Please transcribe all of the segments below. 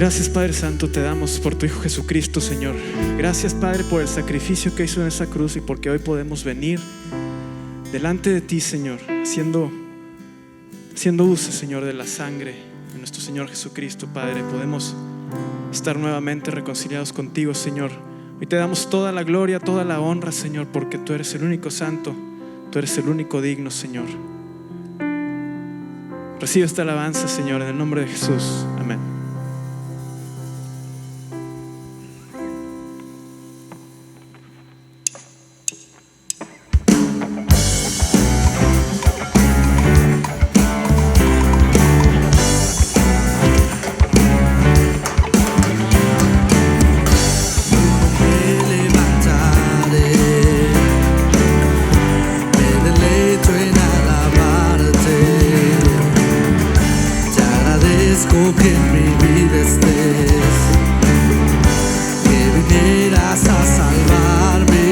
Gracias, Padre Santo, te damos por tu Hijo Jesucristo, Señor. Gracias, Padre, por el sacrificio que hizo en esa cruz y porque hoy podemos venir delante de ti, Señor, haciendo uso, Señor, de la sangre de nuestro Señor Jesucristo, Padre. Podemos estar nuevamente reconciliados contigo, Señor. Hoy te damos toda la gloria, toda la honra, Señor, porque tú eres el único santo, tú eres el único digno, Señor. Recibe esta alabanza, Señor, en el nombre de Jesús. Amén. Que en mi vida estés, que vinieras a salvarme,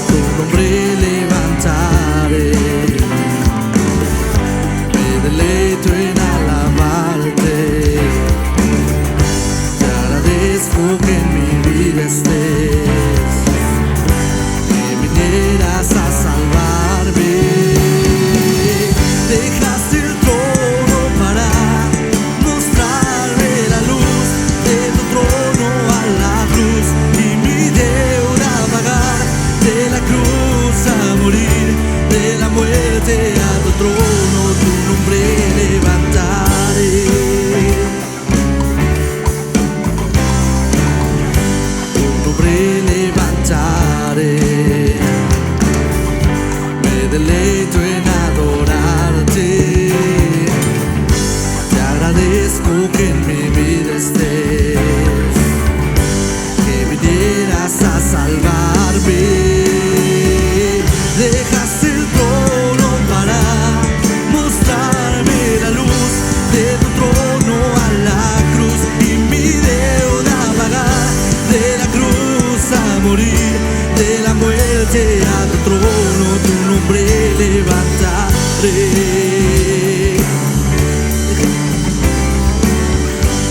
tu nombre levantaré, me deleito en alabarte, te agradezco que en mi vida estés, que vinieras a salvarme. Dejaste el trono para mostrarme la luz, de tu trono a la cruz y mi deuda a pagar, de la cruz a morir, de la muerte a tu trono, tu nombre levantaré, tu nombre levantaré, me deleito en adorarte, te agradezco que en mi vida estés, que vinieras a salvarme. Dejaste el trono para mostrarme la luz, de tu trono a la cruz y mi deuda a pagar, de la cruz a morir, de la muerte a tu trono, tu nombre levantaré.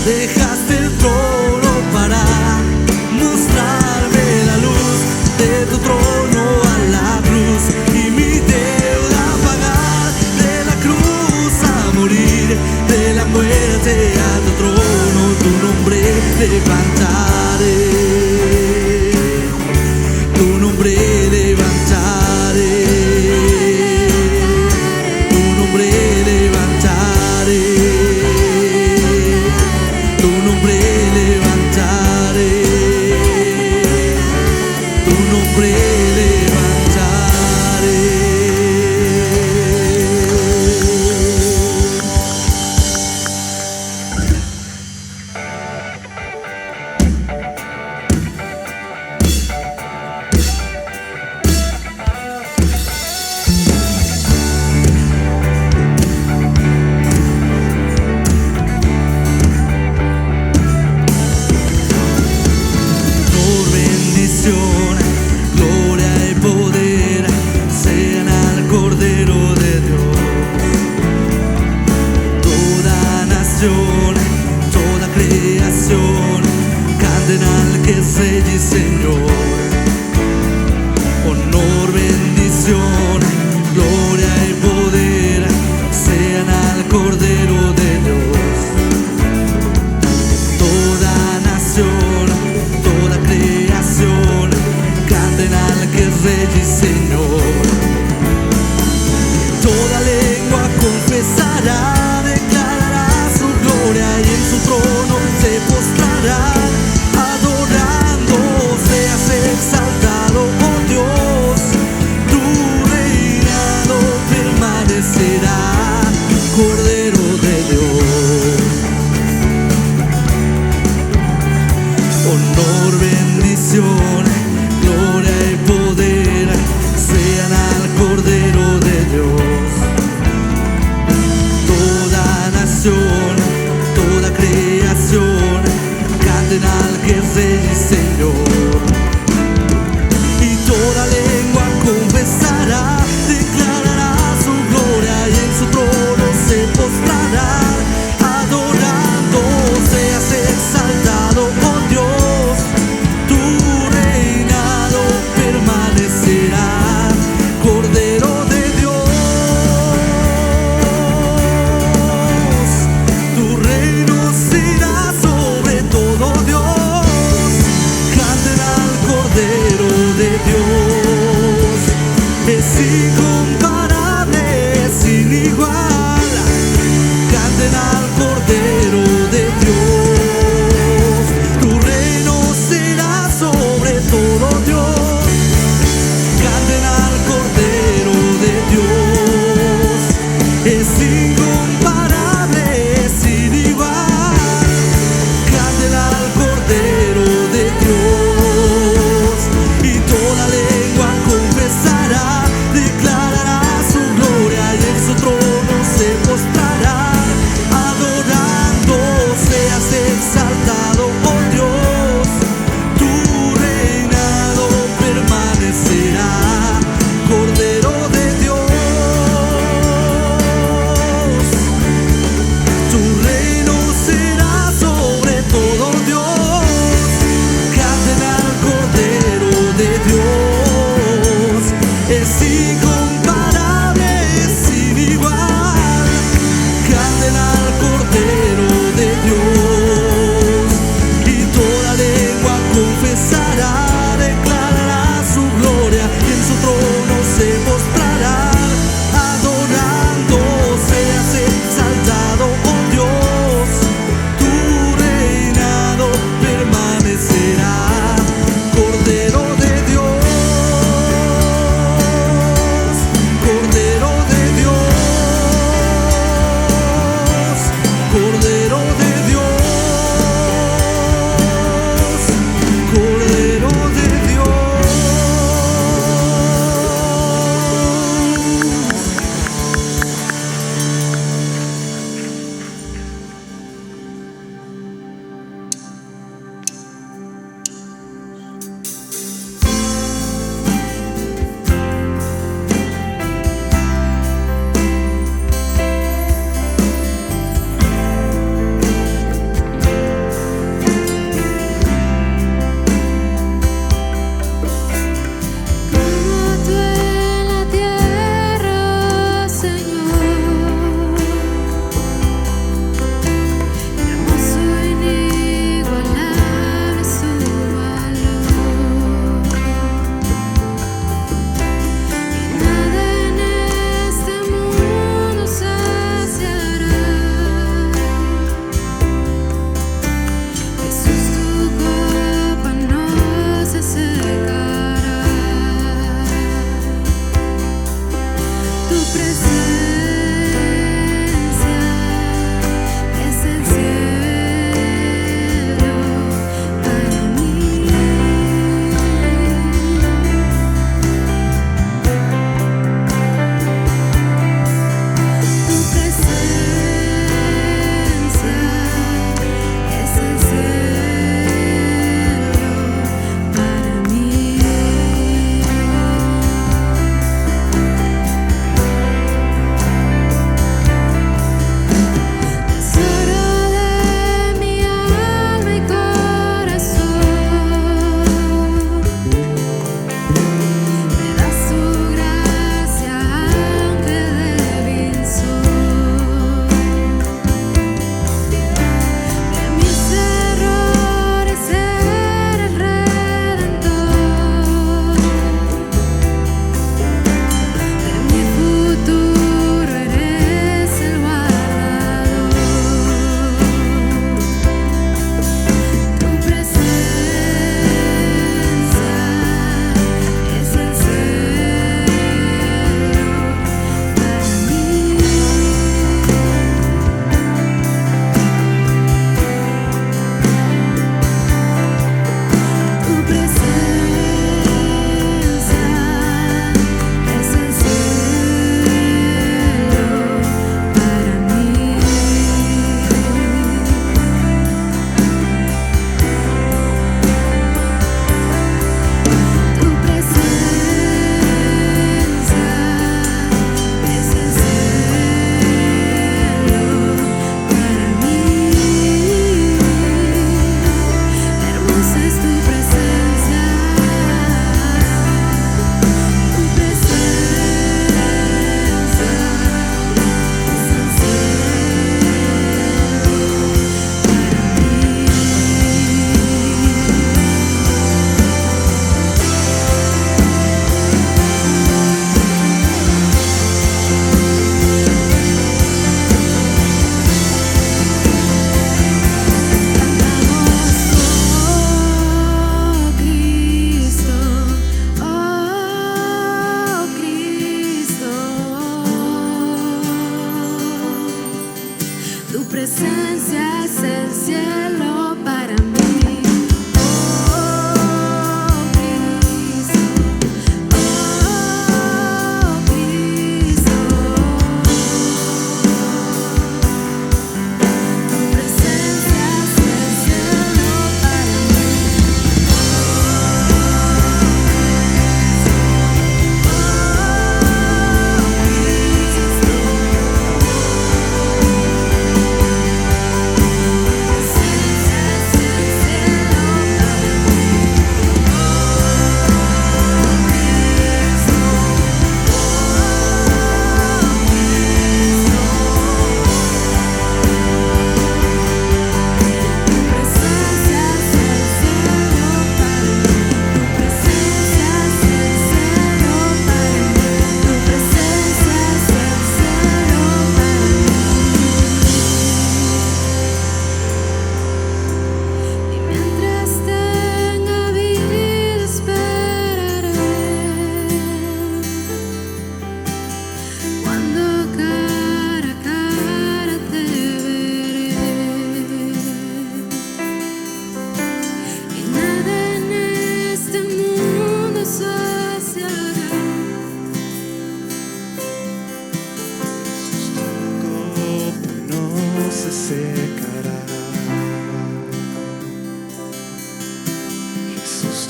Dejaste el trono para mostrarme la luz, de tu trono a la cruz y mi deuda a pagar, de la cruz a morir, de la muerte a tu trono, tu nombre levantaré, tu nombre levantaré, tu nombre levantaré, tu nombre levantaré, tu nombre levantaré. Gloria y poder sean al Cordero de Dios. Toda nación, toda creación, canten al que es Rey y Señor. Honor, bendición, gloria y poder sean al Cordero de Dios. Toda nación, toda creación, canten al que es Rey y Señor. Toda lengua confesará, declarará su gloria y en su trono se postrará, adorando seas exaltado, oh Dios, tu reinado permanecerá, Cordero de Dios. Honor, bendición, gloria y poder sean al Cordero de Dios. Toda nación, toda creación, canten al que es Rey y Señor. Y toda lengua confesará, declarará su gloria y en su trono se postrará, adorando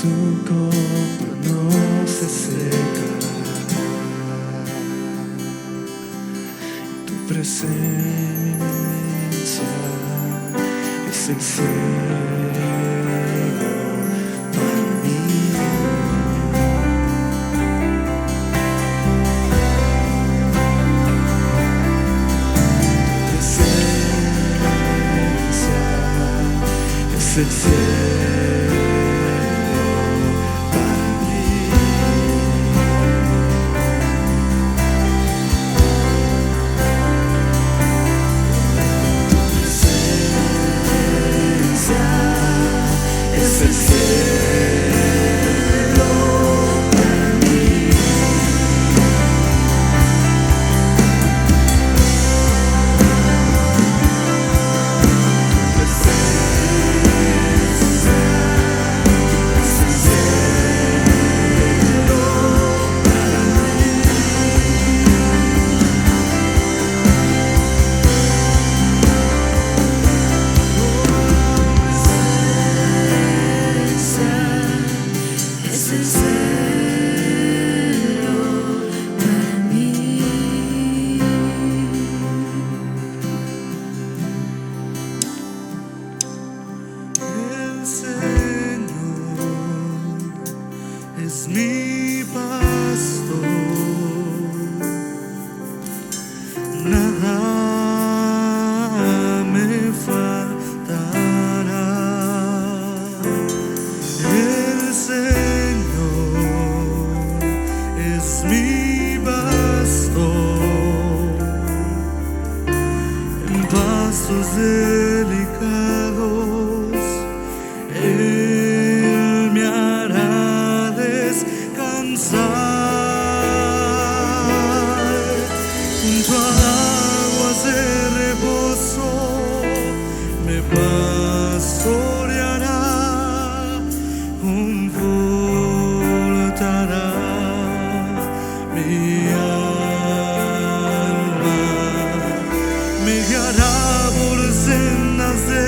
tu copa no se secará. Tu presencia es el cielo para mí. Tu presencia es el cielo para mí. Tu presencia es el cielo para mí. Tu presencia es el cielo para mí. Es el cielo para mí. El Señor es mi pastor, nada me faltará. El Señor es mi pastor, en pastos delicados Él me hará descansar. Junto a aguas de reposo me pastoreará, confortará mi alma, me guiará por sendas de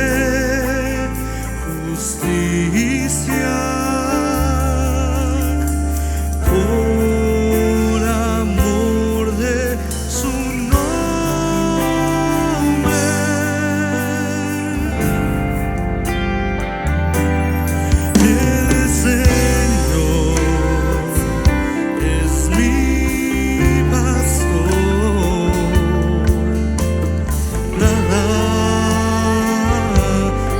justicia, por amor de su nombre. El Señor es mi pastor, nada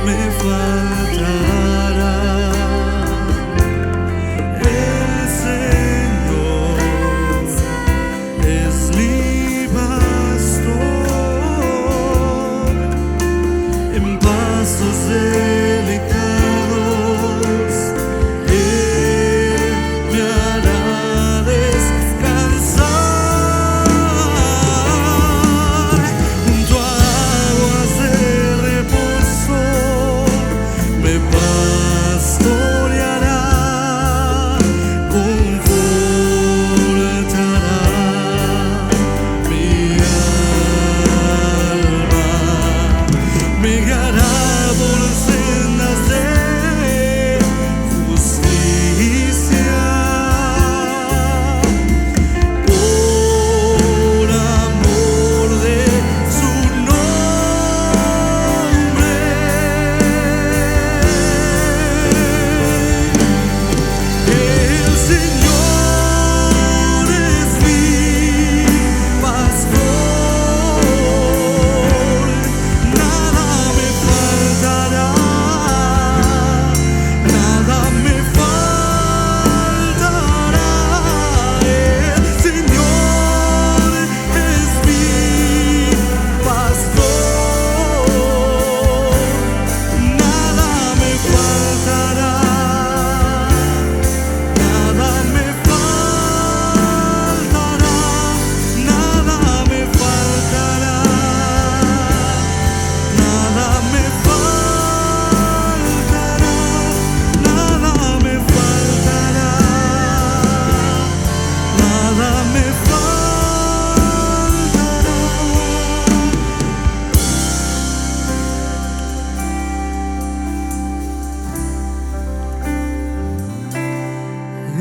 me faltará.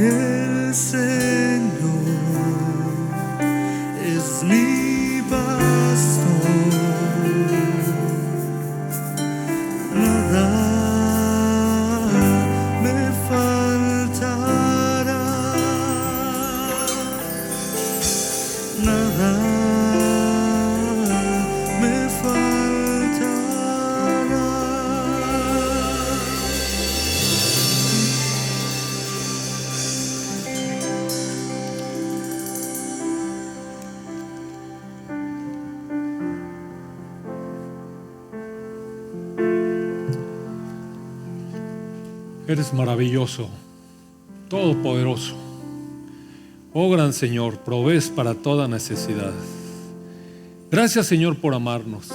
El Señor es mi pastor, nada me faltará, nada me faltará. Eres maravilloso, todopoderoso. Oh gran Señor, provees para toda necesidad. Gracias, Señor, por amarnos.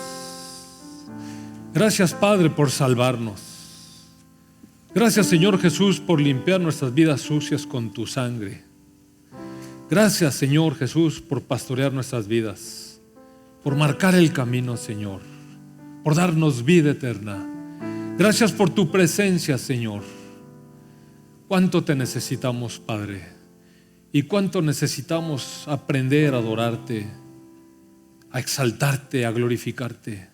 Gracias, Padre, por salvarnos. Gracias, Señor Jesús, por limpiar nuestras vidas sucias con tu sangre. Gracias, Señor Jesús, por pastorear nuestras vidas, por marcar el camino, Señor, por darnos vida eterna. Gracias por tu presencia, Señor. Cuánto te necesitamos, Padre, y cuánto necesitamos aprender a adorarte, a exaltarte, a glorificarte.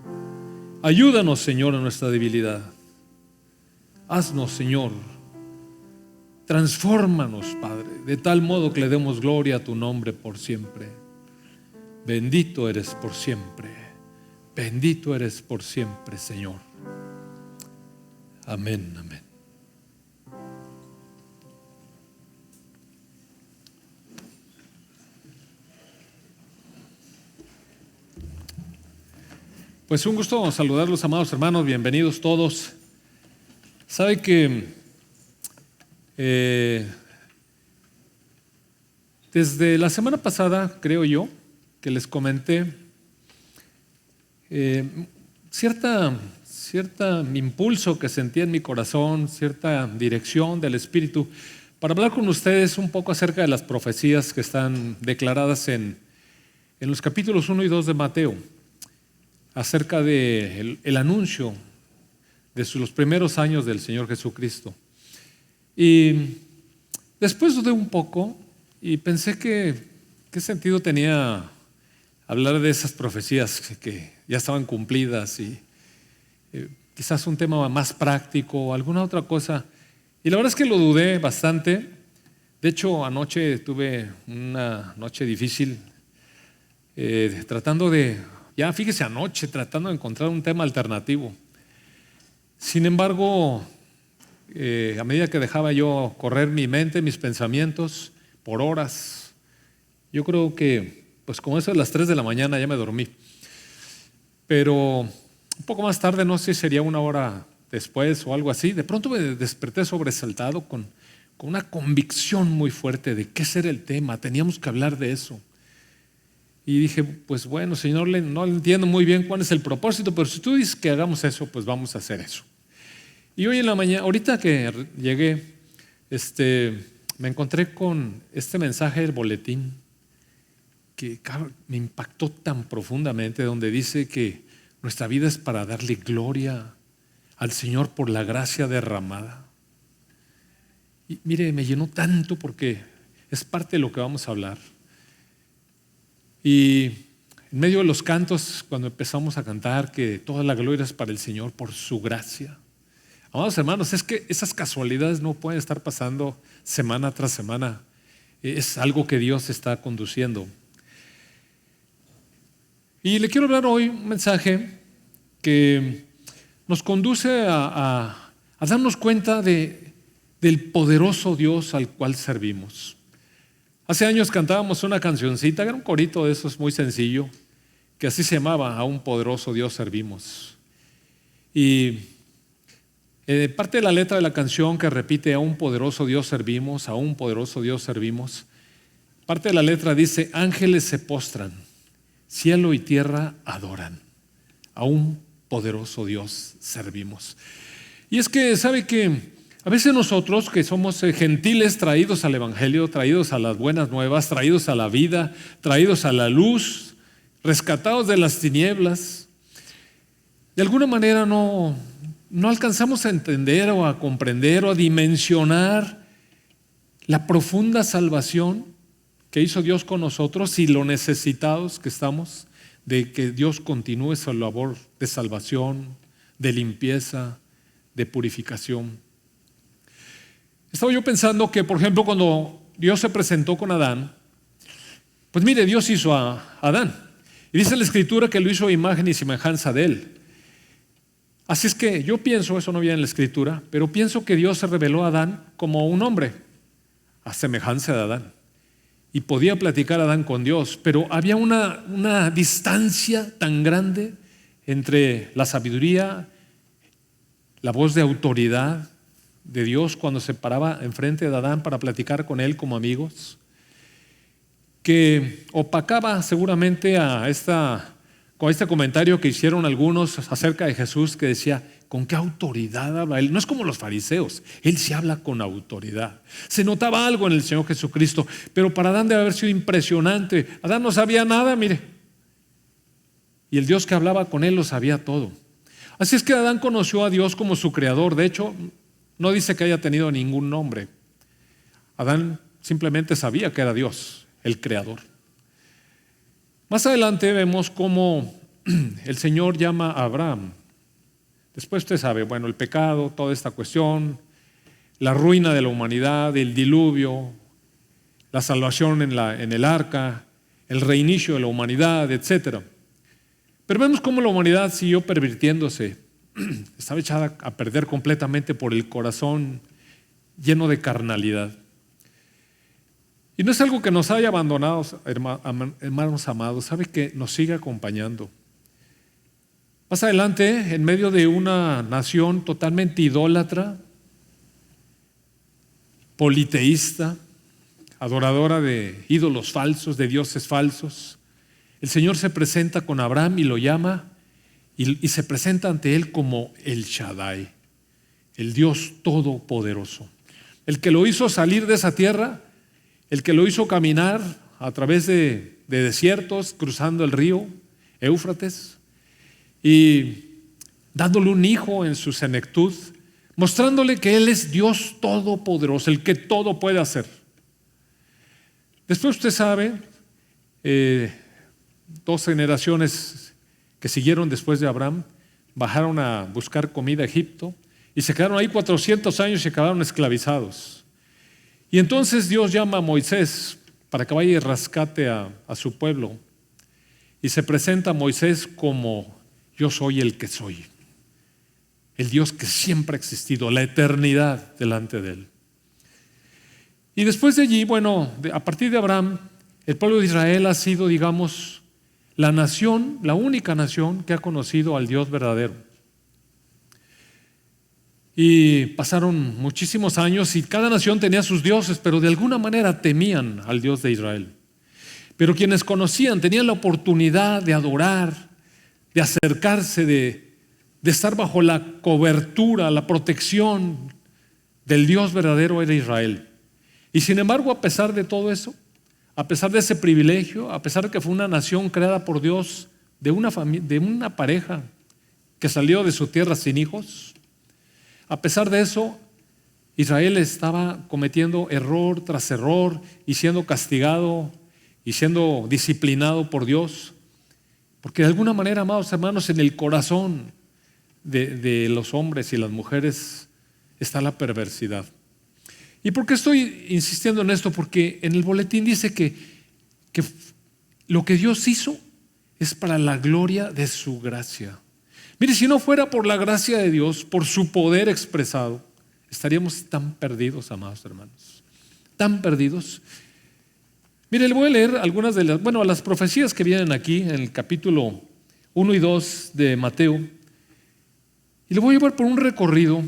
Ayúdanos, Señor, en nuestra debilidad. Haznos, Señor, transfórmanos, Padre, de tal modo que le demos gloria a tu nombre por siempre. Bendito eres por siempre. Bendito eres por siempre, Señor. Amén, amén. Pues un gusto saludarlos, amados hermanos, bienvenidos todos. Sabe que desde la semana pasada, creo yo, que les comenté cierta impulso que sentía en mi corazón, cierta dirección del Espíritu, para hablar con ustedes un poco acerca de las profecías que están declaradas en los capítulos 1 y 2 de Mateo, acerca del anuncio de los primeros años del Señor Jesucristo. Y después dudé un poco y pensé que qué sentido tenía hablar de esas profecías que ya estaban cumplidas y quizás un tema más práctico o alguna otra cosa. Y la verdad es que lo dudé bastante. De hecho, anoche tuve una noche difícil tratando de encontrar un tema alternativo. Sin embargo, a medida que dejaba yo correr mi mente, mis pensamientos por horas, yo creo que pues como eso de las 3 de la mañana ya me dormí. Pero un poco más tarde, no sé si sería una hora después o algo así, de pronto me desperté sobresaltado con una convicción muy fuerte de qué ser el tema, teníamos que hablar de eso. Y dije, pues bueno, Señor, no entiendo muy bien cuál es el propósito, pero si tú dices que hagamos eso, pues vamos a hacer eso. Y hoy en la mañana, ahorita que llegué, me encontré con este mensaje del boletín que me impactó tan profundamente, donde dice que nuestra vida es para darle gloria al Señor por la gracia derramada. Y mire, me llenó tanto porque es parte de lo que vamos a hablar. Y en medio de los cantos, cuando empezamos a cantar que toda la gloria es para el Señor por su gracia. Amados hermanos, es que esas casualidades no pueden estar pasando semana tras semana. Es algo que Dios está conduciendo. Y le quiero hablar hoy un mensaje que nos conduce a darnos cuenta del poderoso Dios al cual servimos. Hace años cantábamos una cancioncita, era un corito de esos muy sencillo, que así se llamaba, A un poderoso Dios servimos. Y parte de la letra de la canción que repite, A un poderoso Dios servimos, a un poderoso Dios servimos, parte de la letra dice, ángeles se postran, cielo y tierra adoran, a un poderoso Dios servimos. Y es que sabe que a veces nosotros que somos gentiles, traídos al Evangelio, traídos a las buenas nuevas, traídos a la vida, traídos a la luz, rescatados de las tinieblas, de alguna manera no alcanzamos a entender o a comprender o a dimensionar la profunda salvación que hizo Dios con nosotros y lo necesitados que estamos de que Dios continúe su labor de salvación, de limpieza, de purificación. Estaba yo pensando que, por ejemplo, cuando Dios se presentó con Adán, pues mire, Dios hizo a Adán. Y dice la Escritura que lo hizo a imagen y semejanza de él. Así es que yo pienso, eso no viene en la Escritura, pero pienso que Dios se reveló a Adán como un hombre, a semejanza de Adán. Y podía platicar Adán con Dios, pero había una distancia tan grande entre la sabiduría, la voz de autoridad de Dios cuando se paraba enfrente de Adán para platicar con él como amigos, que opacaba seguramente con este comentario que hicieron algunos acerca de Jesús, que decía: ¿con qué autoridad habla él? No es como los fariseos, él sí habla con autoridad. Se notaba algo en el Señor Jesucristo, pero para Adán debe haber sido impresionante. Adán no sabía nada, mire, y el Dios que hablaba con él lo sabía todo. Así es que Adán conoció a Dios como su creador. De hecho, no dice que haya tenido ningún nombre. Adán simplemente sabía que era Dios, el creador. Más adelante vemos cómo el Señor llama a Abraham. Después usted sabe, bueno, el pecado, toda esta cuestión, la ruina de la humanidad, el diluvio, la salvación en el arca, el reinicio de la humanidad, etc. Pero vemos cómo la humanidad siguió pervirtiéndose, estaba echada a perder completamente por el corazón lleno de carnalidad. Y no es algo que nos haya abandonado, hermanos amados, sabe que nos sigue acompañando. Más adelante, en medio de una nación totalmente idólatra, politeísta, adoradora de ídolos falsos, de dioses falsos, el Señor se presenta con Abraham y lo llama y se presenta ante él como el Shaddai, el Dios todopoderoso, el que lo hizo salir de esa tierra, el que lo hizo caminar a través de desiertos, cruzando el río Éufrates y dándole un hijo en su senectud, mostrándole que Él es Dios todopoderoso, el que todo puede hacer. Después usted sabe, 2 generaciones que siguieron después de Abraham bajaron a buscar comida a Egipto y se quedaron ahí 400 años y acabaron esclavizados. Y entonces Dios llama a Moisés para que vaya y rescate a su pueblo. Y se presenta a Moisés como: yo soy el que soy. El Dios que siempre ha existido, la eternidad delante de él. Y después de allí, bueno, a partir de Abraham, el pueblo de Israel ha sido, digamos, la nación, la única nación que ha conocido al Dios verdadero. Y pasaron muchísimos años y cada nación tenía sus dioses, pero de alguna manera temían al Dios de Israel. Pero quienes conocían tenían la oportunidad de adorar, de acercarse, de estar bajo la cobertura, la protección del Dios verdadero era Israel. Y sin embargo, a pesar de todo eso, a pesar de ese privilegio, a pesar de que fue una nación creada por Dios de una pareja que salió de su tierra sin hijos, a pesar de eso, Israel estaba cometiendo error tras error y siendo castigado y siendo disciplinado por Dios. Porque de alguna manera, amados hermanos, en el corazón de los hombres y las mujeres está la perversidad. ¿Y por qué estoy insistiendo en esto? Porque en el boletín dice que lo que Dios hizo es para la gloria de su gracia. Mire, si no fuera por la gracia de Dios, por su poder expresado, estaríamos tan perdidos, amados hermanos, tan perdidos. Mire, le voy a leer algunas de las profecías que vienen aquí en el capítulo 1 y 2 de Mateo, y le voy a llevar por un recorrido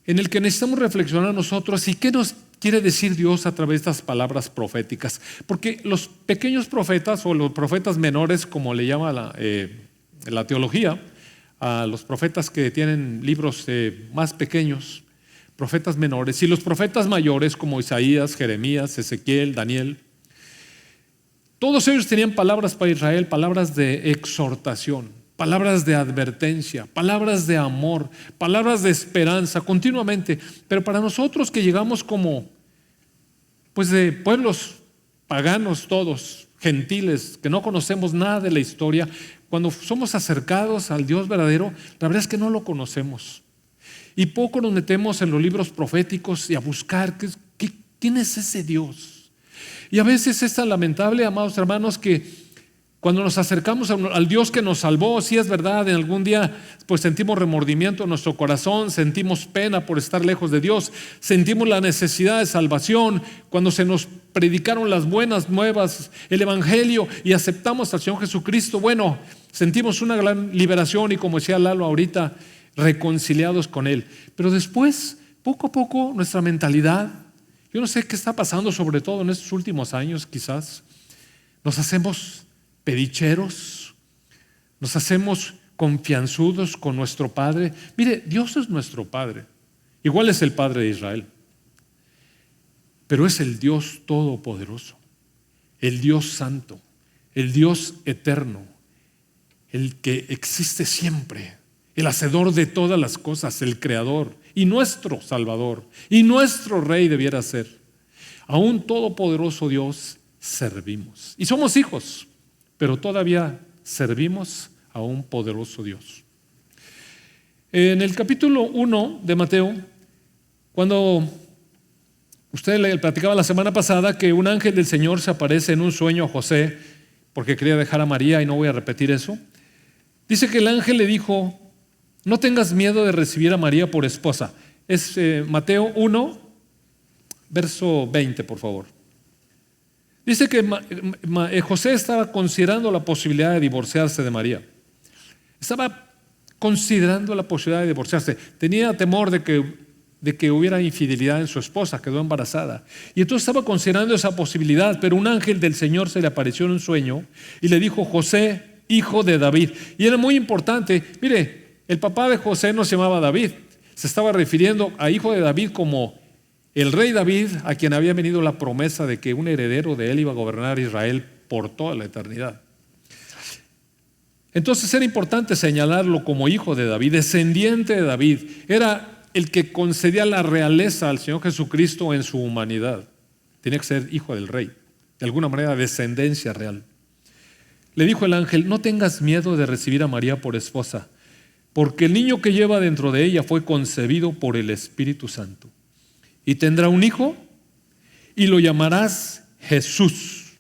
en el que necesitamos reflexionar nosotros y qué nos quiere decir Dios a través de estas palabras proféticas. Porque los pequeños profetas o los profetas menores, como le llama la teología, a los profetas que tienen libros más pequeños, profetas menores, y los profetas mayores como Isaías, Jeremías, Ezequiel, Daniel, todos ellos tenían palabras para Israel, palabras de exhortación, palabras de advertencia, palabras de amor, palabras de esperanza continuamente. Pero para nosotros que llegamos como pues de pueblos paganos todos, gentiles, que no conocemos nada de la historia, cuando somos acercados al Dios verdadero, la verdad es que no lo conocemos. Y poco nos metemos en los libros proféticos y a buscar quién es ese Dios. Y a veces es tan lamentable, amados hermanos, que cuando nos acercamos al Dios que nos salvó, sí es verdad, en algún día pues sentimos remordimiento en nuestro corazón, sentimos pena por estar lejos de Dios, sentimos la necesidad de salvación cuando se nos predicaron las buenas nuevas, el Evangelio, y aceptamos al Señor Jesucristo. Bueno, sentimos una gran liberación y, como decía Lalo ahorita, reconciliados con Él. Pero después, poco a poco, nuestra mentalidad, yo no sé qué está pasando, sobre todo en estos últimos años quizás, nos hacemos pedicheros, nos hacemos confianzudos con nuestro Padre. Mire, Dios es nuestro Padre, igual es el Padre de Israel, pero es el Dios todopoderoso, el Dios santo, el Dios eterno, el que existe siempre, el hacedor de todas las cosas, el creador y nuestro Salvador y nuestro Rey debiera ser. A un todopoderoso Dios servimos y somos hijos, pero todavía servimos a un poderoso Dios. En el capítulo 1 de Mateo, cuando usted le platicaba la semana pasada que un ángel del Señor se aparece en un sueño a José porque quería dejar a María, y no voy a repetir eso, dice que el ángel le dijo: no tengas miedo de recibir a María por esposa. Es Mateo 1, verso 20, por favor. Dice que José estaba considerando la posibilidad de divorciarse de María. Estaba considerando la posibilidad de divorciarse. Tenía temor de que hubiera infidelidad en su esposa, quedó embarazada. Y entonces estaba considerando esa posibilidad, pero un ángel del Señor se le apareció en un sueño y le dijo: José, hijo de David. Y era muy importante. Mire, el papá de José no se llamaba David, se estaba refiriendo a hijo de David como el rey David, a quien había venido la promesa de que un heredero de él iba a gobernar Israel por toda la eternidad. Entonces era importante señalarlo como hijo de David, descendiente de David. Era el que concedía la realeza al Señor Jesucristo en su humanidad. Tenía que ser hijo del rey, de alguna manera descendencia real. Le dijo el ángel: no tengas miedo de recibir a María por esposa, porque el niño que lleva dentro de ella fue concebido por el Espíritu Santo. Y tendrá un hijo y lo llamarás Jesús,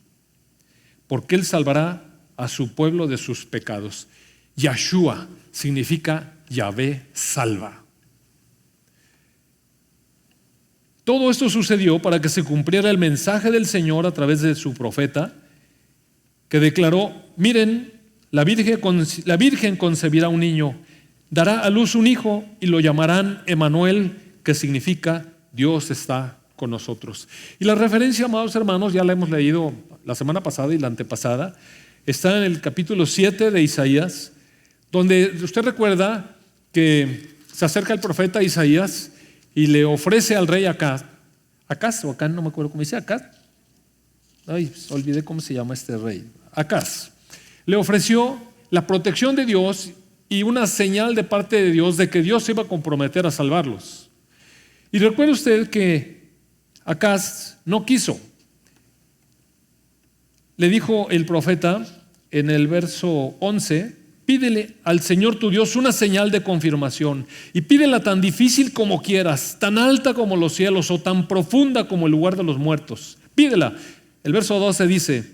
porque él salvará a su pueblo de sus pecados. Yahshua significa Yahvé salva. Todo esto sucedió para que se cumpliera el mensaje del Señor a través de su profeta, que declaró: miren, la Virgen concebirá un niño, dará a luz un hijo y lo llamarán Emanuel, que significa Dios está con nosotros. Y la referencia, amados hermanos, ya la hemos leído la semana pasada y la antepasada, está en el capítulo 7 de Isaías, donde usted recuerda que se acerca el profeta Isaías y le ofrece al rey Acaz, o Acán, no me acuerdo cómo dice, Acaz, olvidé cómo se llama este rey, Acaz, le ofreció la protección de Dios y una señal de parte de Dios de que Dios se iba a comprometer a salvarlos. Y recuerde usted que Acaz no quiso. Le dijo el profeta en el verso 11: pídele al Señor tu Dios una señal de confirmación, y pídela tan difícil como quieras, tan alta como los cielos o tan profunda como el lugar de los muertos. Pídela. El verso 12 dice: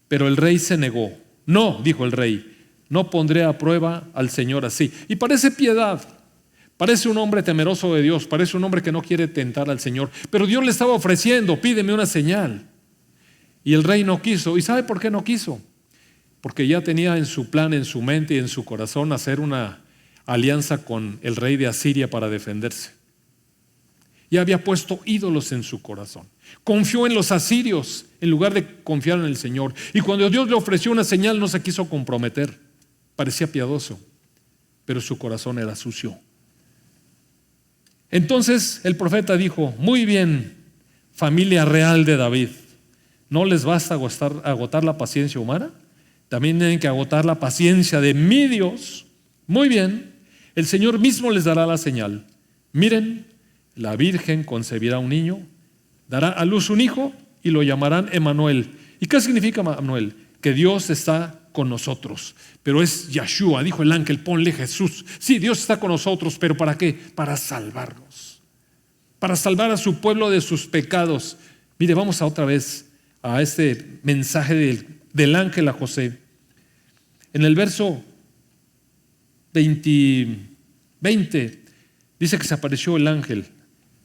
pero el rey se negó. No, dijo el rey, no pondré a prueba al Señor así. Y parece piedad. Parece un hombre temeroso de Dios, parece un hombre que no quiere tentar al Señor, pero Dios le estaba ofreciendo: pídeme una señal. Y el rey no quiso. ¿Y sabe por qué no quiso? Porque ya tenía en su plan, en su mente y en su corazón hacer una alianza con el rey de Asiria para defenderse. Ya había puesto ídolos en su corazón. Confió en los asirios en lugar de confiar en el Señor. Y cuando Dios le ofreció una señal, no se quiso comprometer. Parecía piadoso, pero su corazón era sucio. Entonces el profeta dijo: muy bien, familia real de David, ¿no les basta agotar la paciencia humana? También tienen que agotar la paciencia de mi Dios. Muy bien, el Señor mismo les dará la señal. Miren, la Virgen concebirá un niño, dará a luz un hijo y lo llamarán Emmanuel. ¿Y qué significa Emmanuel? Que Dios está con nosotros. Pero es Yeshua, dijo el ángel, ponle Jesús. Sí, Dios está con nosotros, pero ¿para qué? Para salvarnos. Para salvar a su pueblo de sus pecados. Mire, vamos otra vez a este mensaje del ángel a José. En el verso 20 dice que se apareció el ángel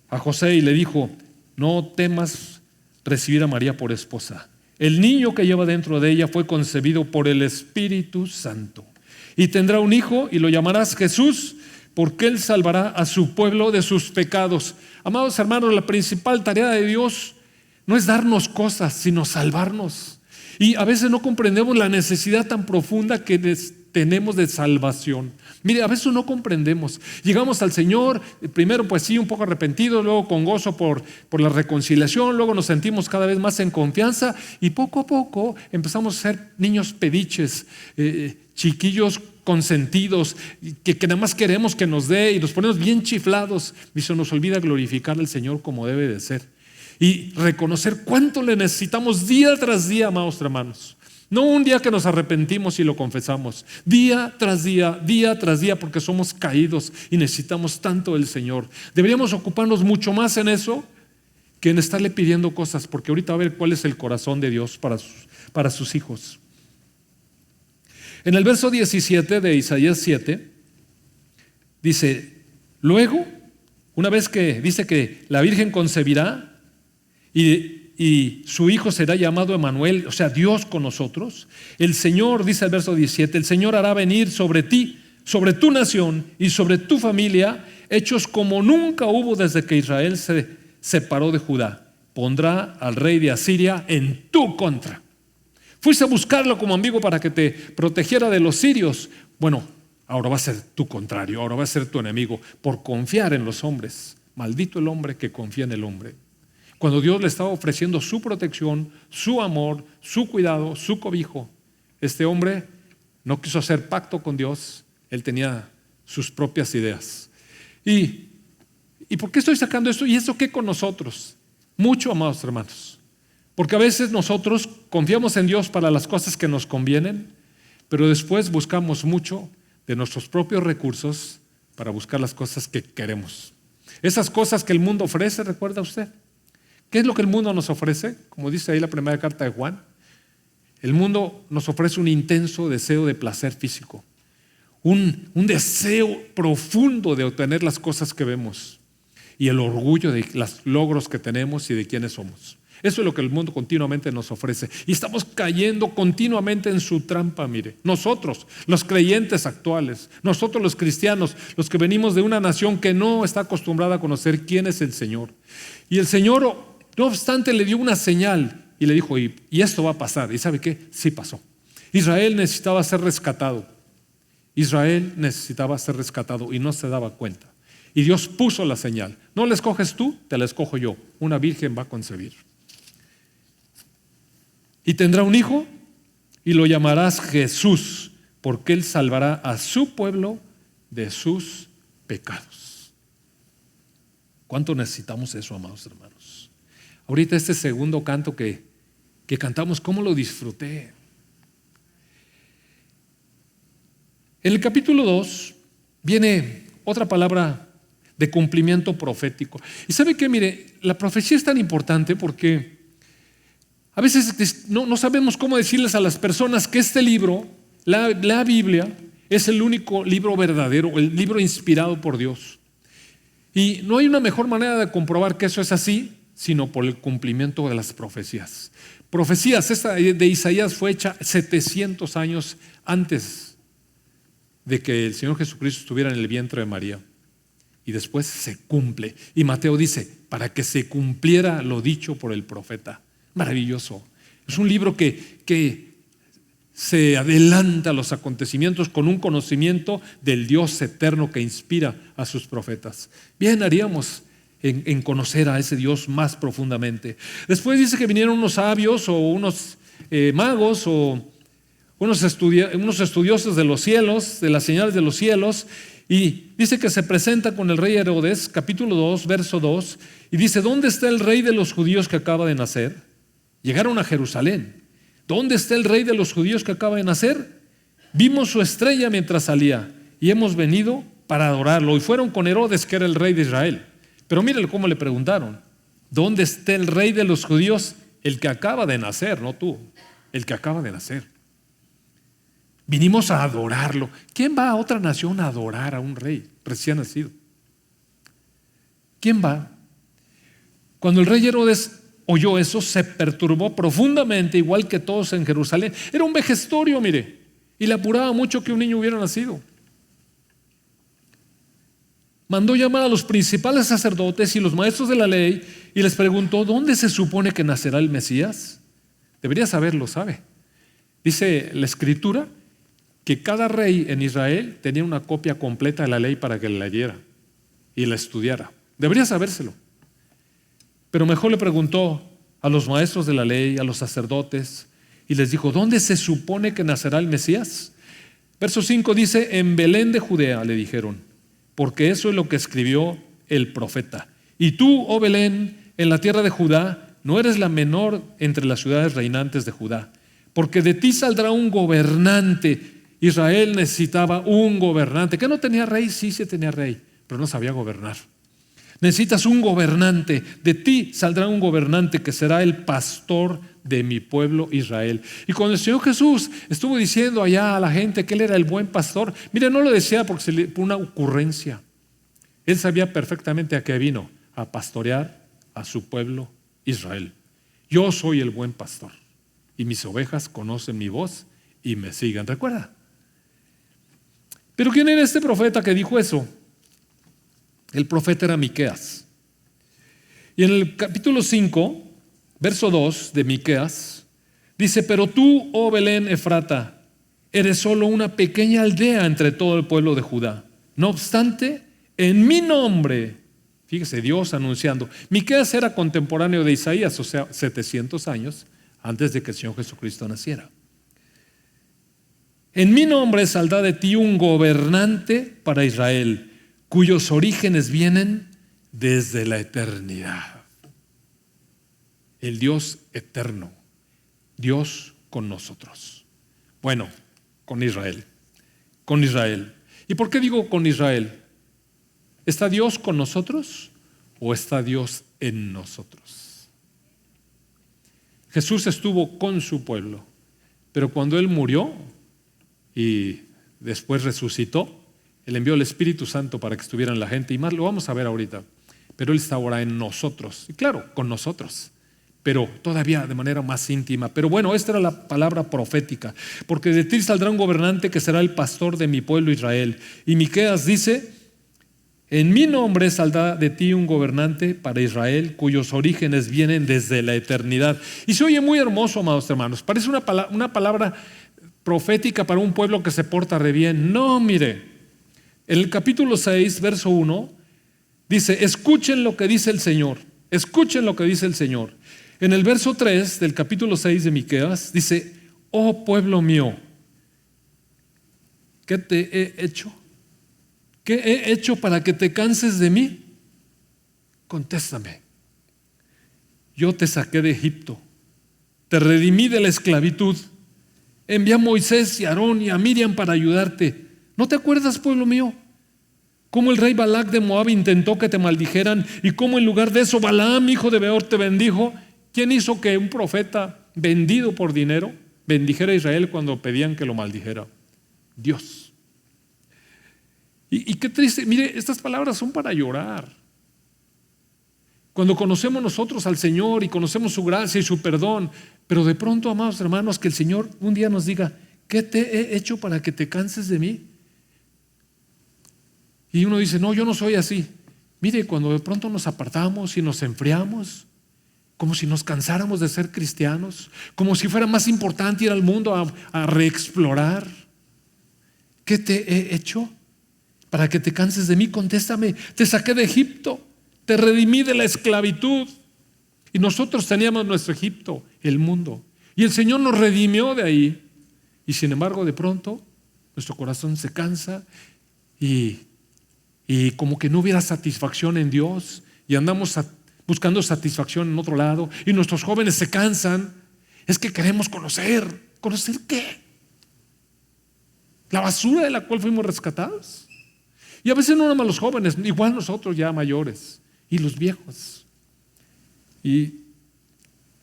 a José y le dijo: no temas recibir a María por esposa. El niño que lleva dentro de ella fue concebido por el Espíritu Santo. Y tendrá un hijo y lo llamarás Jesús, porque él salvará a su pueblo de sus pecados. Amados hermanos, la principal tarea de Dios no es darnos cosas, sino salvarnos. Y a veces no comprendemos la necesidad tan profunda que tenemos de salvación. Mire, a veces no comprendemos. Llegamos al Señor, primero pues sí, un poco arrepentidos, luego con gozo por la reconciliación, luego nos sentimos cada vez más en confianza y poco a poco empezamos a ser niños pediches, chiquillos consentidos, que nada más queremos que nos dé y nos ponemos bien chiflados y se nos olvida glorificar al Señor como debe de ser. Y reconocer cuánto le necesitamos día tras día, amados hermanos. No un día que nos arrepentimos y lo confesamos, día tras día, porque somos caídos y necesitamos tanto del Señor. Deberíamos ocuparnos mucho más en eso que en estarle pidiendo cosas, porque ahorita va a ver cuál es el corazón de Dios para sus hijos. En el verso 17 de Isaías 7 dice: luego, una vez que dice que la Virgen concebirá y su hijo será llamado Emmanuel, o sea, Dios con nosotros, el Señor, dice el verso 17, el Señor hará venir sobre ti, sobre tu nación y sobre tu familia hechos como nunca hubo desde que Israel se separó de Judá. Pondrá al rey de Asiria en tu contra. Fuiste a buscarlo como amigo para que te protegiera de los sirios. Bueno, ahora va a ser tu contrario, ahora va a ser tu enemigo por confiar en los hombres. Maldito el hombre que confía en el hombre. Cuando Dios le estaba ofreciendo su protección, su amor, su cuidado, su cobijo, este hombre no quiso hacer pacto con Dios. Él tenía sus propias ideas. ¿Y por qué estoy sacando esto? ¿Y eso qué con nosotros? Mucho, amados hermanos. Porque a veces nosotros confiamos en Dios para las cosas que nos convienen, pero después buscamos mucho de nuestros propios recursos para buscar las cosas que queremos. Esas cosas que el mundo ofrece, ¿recuerda usted? ¿Qué es lo que el mundo nos ofrece? Como dice ahí la primera carta de Juan, el mundo nos ofrece un intenso deseo de placer físico, un deseo profundo de obtener las cosas que vemos y el orgullo de los logros que tenemos y de quiénes somos. Eso es lo que el mundo continuamente nos ofrece y estamos cayendo continuamente en su trampa. Mire, nosotros, los creyentes actuales, nosotros los cristianos, los que venimos de una nación que no está acostumbrada a conocer quién es el Señor. Y el Señor, no obstante, le dio una señal y le dijo: y esto va a pasar. ¿Y sabe qué? Sí pasó. Israel necesitaba ser rescatado. Israel necesitaba ser rescatado y no se daba cuenta. Y Dios puso la señal. No la escoges tú, te la escojo yo. Una virgen va a concebir. Y tendrá un hijo y lo llamarás Jesús, porque él salvará a su pueblo de sus pecados. ¿Cuánto necesitamos eso, amados hermanos? Ahorita este segundo canto que cantamos, ¿cómo lo disfruté? En el capítulo 2 viene otra palabra de cumplimiento profético. Y ¿sabe qué? Mire, la profecía es tan importante porque a veces no sabemos cómo decirles a las personas que este libro, la Biblia, es el único libro verdadero, el libro inspirado por Dios. Y no hay una mejor manera de comprobar que eso es así, sino por el cumplimiento de las profecías. Profecías, esta de Isaías fue hecha 700 años antes de que el Señor Jesucristo estuviera en el vientre de María. Y después se cumple. Y Mateo dice, para que se cumpliera lo dicho por el profeta. Maravilloso. Es un libro que se adelanta a los acontecimientos con un conocimiento del Dios eterno que inspira a sus profetas. Bien haríamos en conocer a ese Dios más profundamente. Después dice que vinieron unos sabios o unos magos o unos estudiosos de los cielos, de las señales de los cielos, y dice que se presenta con el rey Herodes, capítulo 2, verso 2, y dice: ¿dónde está el rey de los judíos que acaba de nacer? Llegaron a Jerusalén. ¿Dónde está el rey de los judíos que acaba de nacer? Vimos su estrella mientras salía y hemos venido para adorarlo. Y fueron con Herodes, que era el rey de Israel. Pero mírenlo cómo le preguntaron: ¿dónde está el rey de los judíos? El que acaba de nacer, no tú, el que acaba de nacer. Vinimos a adorarlo. ¿Quién va a otra nación a adorar a un rey recién nacido? ¿Quién va? Cuando el rey Herodes oyó eso, se perturbó profundamente, igual que todos en Jerusalén. Era un vejestorio, mire, y le apuraba mucho que un niño hubiera nacido. Mandó llamar a los principales sacerdotes y los maestros de la ley y les preguntó: ¿dónde se supone que nacerá el Mesías? Debería saberlo, ¿sabe? Dice la Escritura que cada rey en Israel tenía una copia completa de la ley para que la leyera y la estudiara. Debería sabérselo. Pero mejor le preguntó a los maestros de la ley, a los sacerdotes, y les dijo: ¿dónde se supone que nacerá el Mesías? Verso 5 dice: en Belén de Judea, le dijeron, porque eso es lo que escribió el profeta. Y tú, oh Belén, en la tierra de Judá, no eres la menor entre las ciudades reinantes de Judá, porque de ti saldrá un gobernante. Israel necesitaba un gobernante. ¿Que no tenía rey? Sí, sí tenía rey, pero no sabía gobernar. Necesitas un gobernante. De ti saldrá un gobernante que será el pastor de mi pueblo Israel. Y cuando el Señor Jesús estuvo diciendo allá a la gente que Él era el buen pastor, mire, no lo decía por una ocurrencia. Él sabía perfectamente a qué vino: a pastorear a su pueblo Israel. Yo soy el buen pastor y mis ovejas conocen mi voz y me siguen. ¿Recuerda? Pero ¿quién era este profeta que dijo eso? El profeta era Miqueas. Y en el capítulo 5, verso 2 de Miqueas, dice: pero tú, oh Belén Efrata, eres solo una pequeña aldea entre todo el pueblo de Judá. No obstante, en mi nombre, fíjese, Dios anunciando. Miqueas era contemporáneo de Isaías, o sea, 700 años antes de que el Señor Jesucristo naciera. En mi nombre saldrá de ti un gobernante para Israel, cuyos orígenes vienen desde la eternidad. El Dios eterno, Dios con nosotros. Bueno, con Israel. Con Israel. ¿Y por qué digo con Israel? ¿Está Dios con nosotros o está Dios en nosotros? Jesús estuvo con su pueblo, pero cuando Él murió y después resucitó, Él envió el Espíritu Santo para que estuviera en la gente, y más lo vamos a ver ahorita. Pero Él está ahora en nosotros, y claro, con nosotros, pero todavía de manera más íntima. Pero bueno, esta era la palabra profética: porque de ti saldrá un gobernante que será el pastor de mi pueblo Israel. Y Miqueas dice: en mi nombre saldrá de ti un gobernante para Israel, cuyos orígenes vienen desde la eternidad. Y se oye muy hermoso, amados hermanos. Parece una palabra profética para un pueblo que se porta re bien. No, mire, en el capítulo 6, verso 1, dice: escuchen lo que dice el Señor. Escuchen lo que dice el Señor. En el verso 3 del capítulo 6 de Miqueas dice: oh pueblo mío, ¿qué te he hecho? ¿Qué he hecho para que te canses de mí? Contéstame. Yo te saqué de Egipto, te redimí de la esclavitud, envié a Moisés y a Aarón y a Miriam para ayudarte. ¿No te acuerdas, pueblo mío? Cómo el rey Balac de Moab intentó que te maldijeran, y cómo en lugar de eso Balaam, hijo de Beor, te bendijo. ¿Quién hizo que un profeta vendido por dinero bendijera a Israel cuando pedían que lo maldijera? Dios. Y qué triste, mire, estas palabras son para llorar. Cuando conocemos nosotros al Señor y conocemos su gracia y su perdón, pero de pronto, amados hermanos, que el Señor un día nos diga: ¿qué te he hecho para que te canses de mí? Y uno dice: no, yo no soy así. Mire, cuando de pronto nos apartamos y nos enfriamos, como si nos cansáramos de ser cristianos, como si fuera más importante ir al mundo a reexplorar. ¿Qué te he hecho para que te canses de mí? Contéstame. Te saqué de Egipto, te redimí de la esclavitud. Y nosotros teníamos nuestro Egipto, el mundo, y el Señor nos redimió de ahí Y sin embargo, de pronto, nuestro corazón se cansa y como que no hubiera satisfacción en Dios y andamos buscando satisfacción en otro lado y nuestros jóvenes se cansan. Es que queremos conocer. ¿Conocer qué? La basura de la cual fuimos rescatados. Y a veces no nada más los jóvenes, igual nosotros ya mayores y los viejos. Y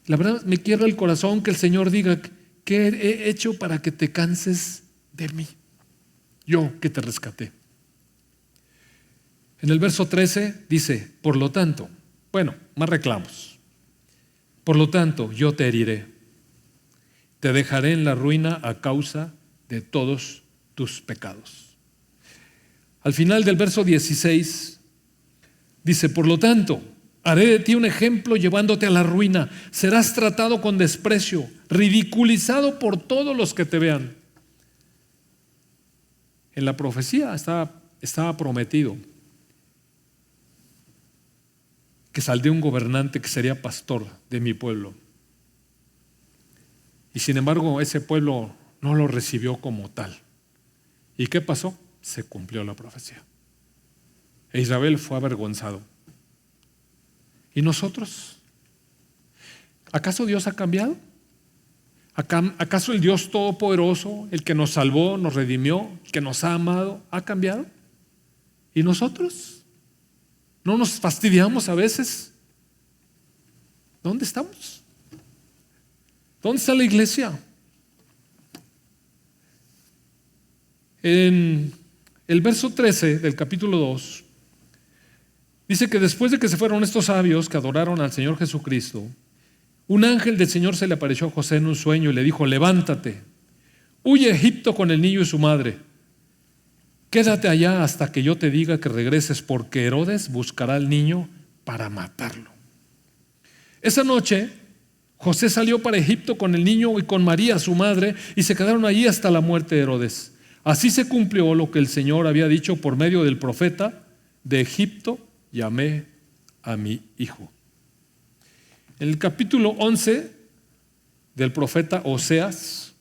la verdad me quiebra el corazón que el Señor diga: ¿qué he hecho para que te canses de mí? Yo que te rescaté. En el verso 13 dice: por lo tanto, más reclamos. Por lo tanto, yo te heriré, te dejaré en la ruina a causa de todos tus pecados. Al final del verso 16 dice: por lo tanto, haré de ti un ejemplo llevándote a la ruina. Serás tratado con desprecio, ridiculizado por todos los que te vean. En la profecía estaba prometido que saldría un gobernante que sería pastor de mi pueblo. Y sin embargo, ese pueblo no lo recibió como tal. ¿Y qué pasó? Se cumplió la profecía. E Israel fue avergonzado. ¿Y nosotros? ¿Acaso Dios ha cambiado? ¿Acaso el Dios Todopoderoso, el que nos salvó, nos redimió, el que nos ha amado, ha cambiado? ¿Y nosotros? ¿No nos fastidiamos a veces? ¿Dónde estamos? ¿Dónde está la iglesia? En el verso 13 del capítulo 2 dice que después de que se fueron estos sabios que adoraron al Señor Jesucristo, un ángel del Señor se le apareció a José en un sueño y le dijo: levántate, huye a Egipto con el niño y su madre. Quédate allá hasta que yo te diga que regreses, porque Herodes buscará al niño para matarlo. Esa noche José salió para Egipto con el niño y con María, su madre, y se quedaron allí hasta la muerte de Herodes. Así se cumplió lo que el Señor había dicho por medio del profeta: de Egipto llamé a mi hijo. En el capítulo 11 del profeta Oseas,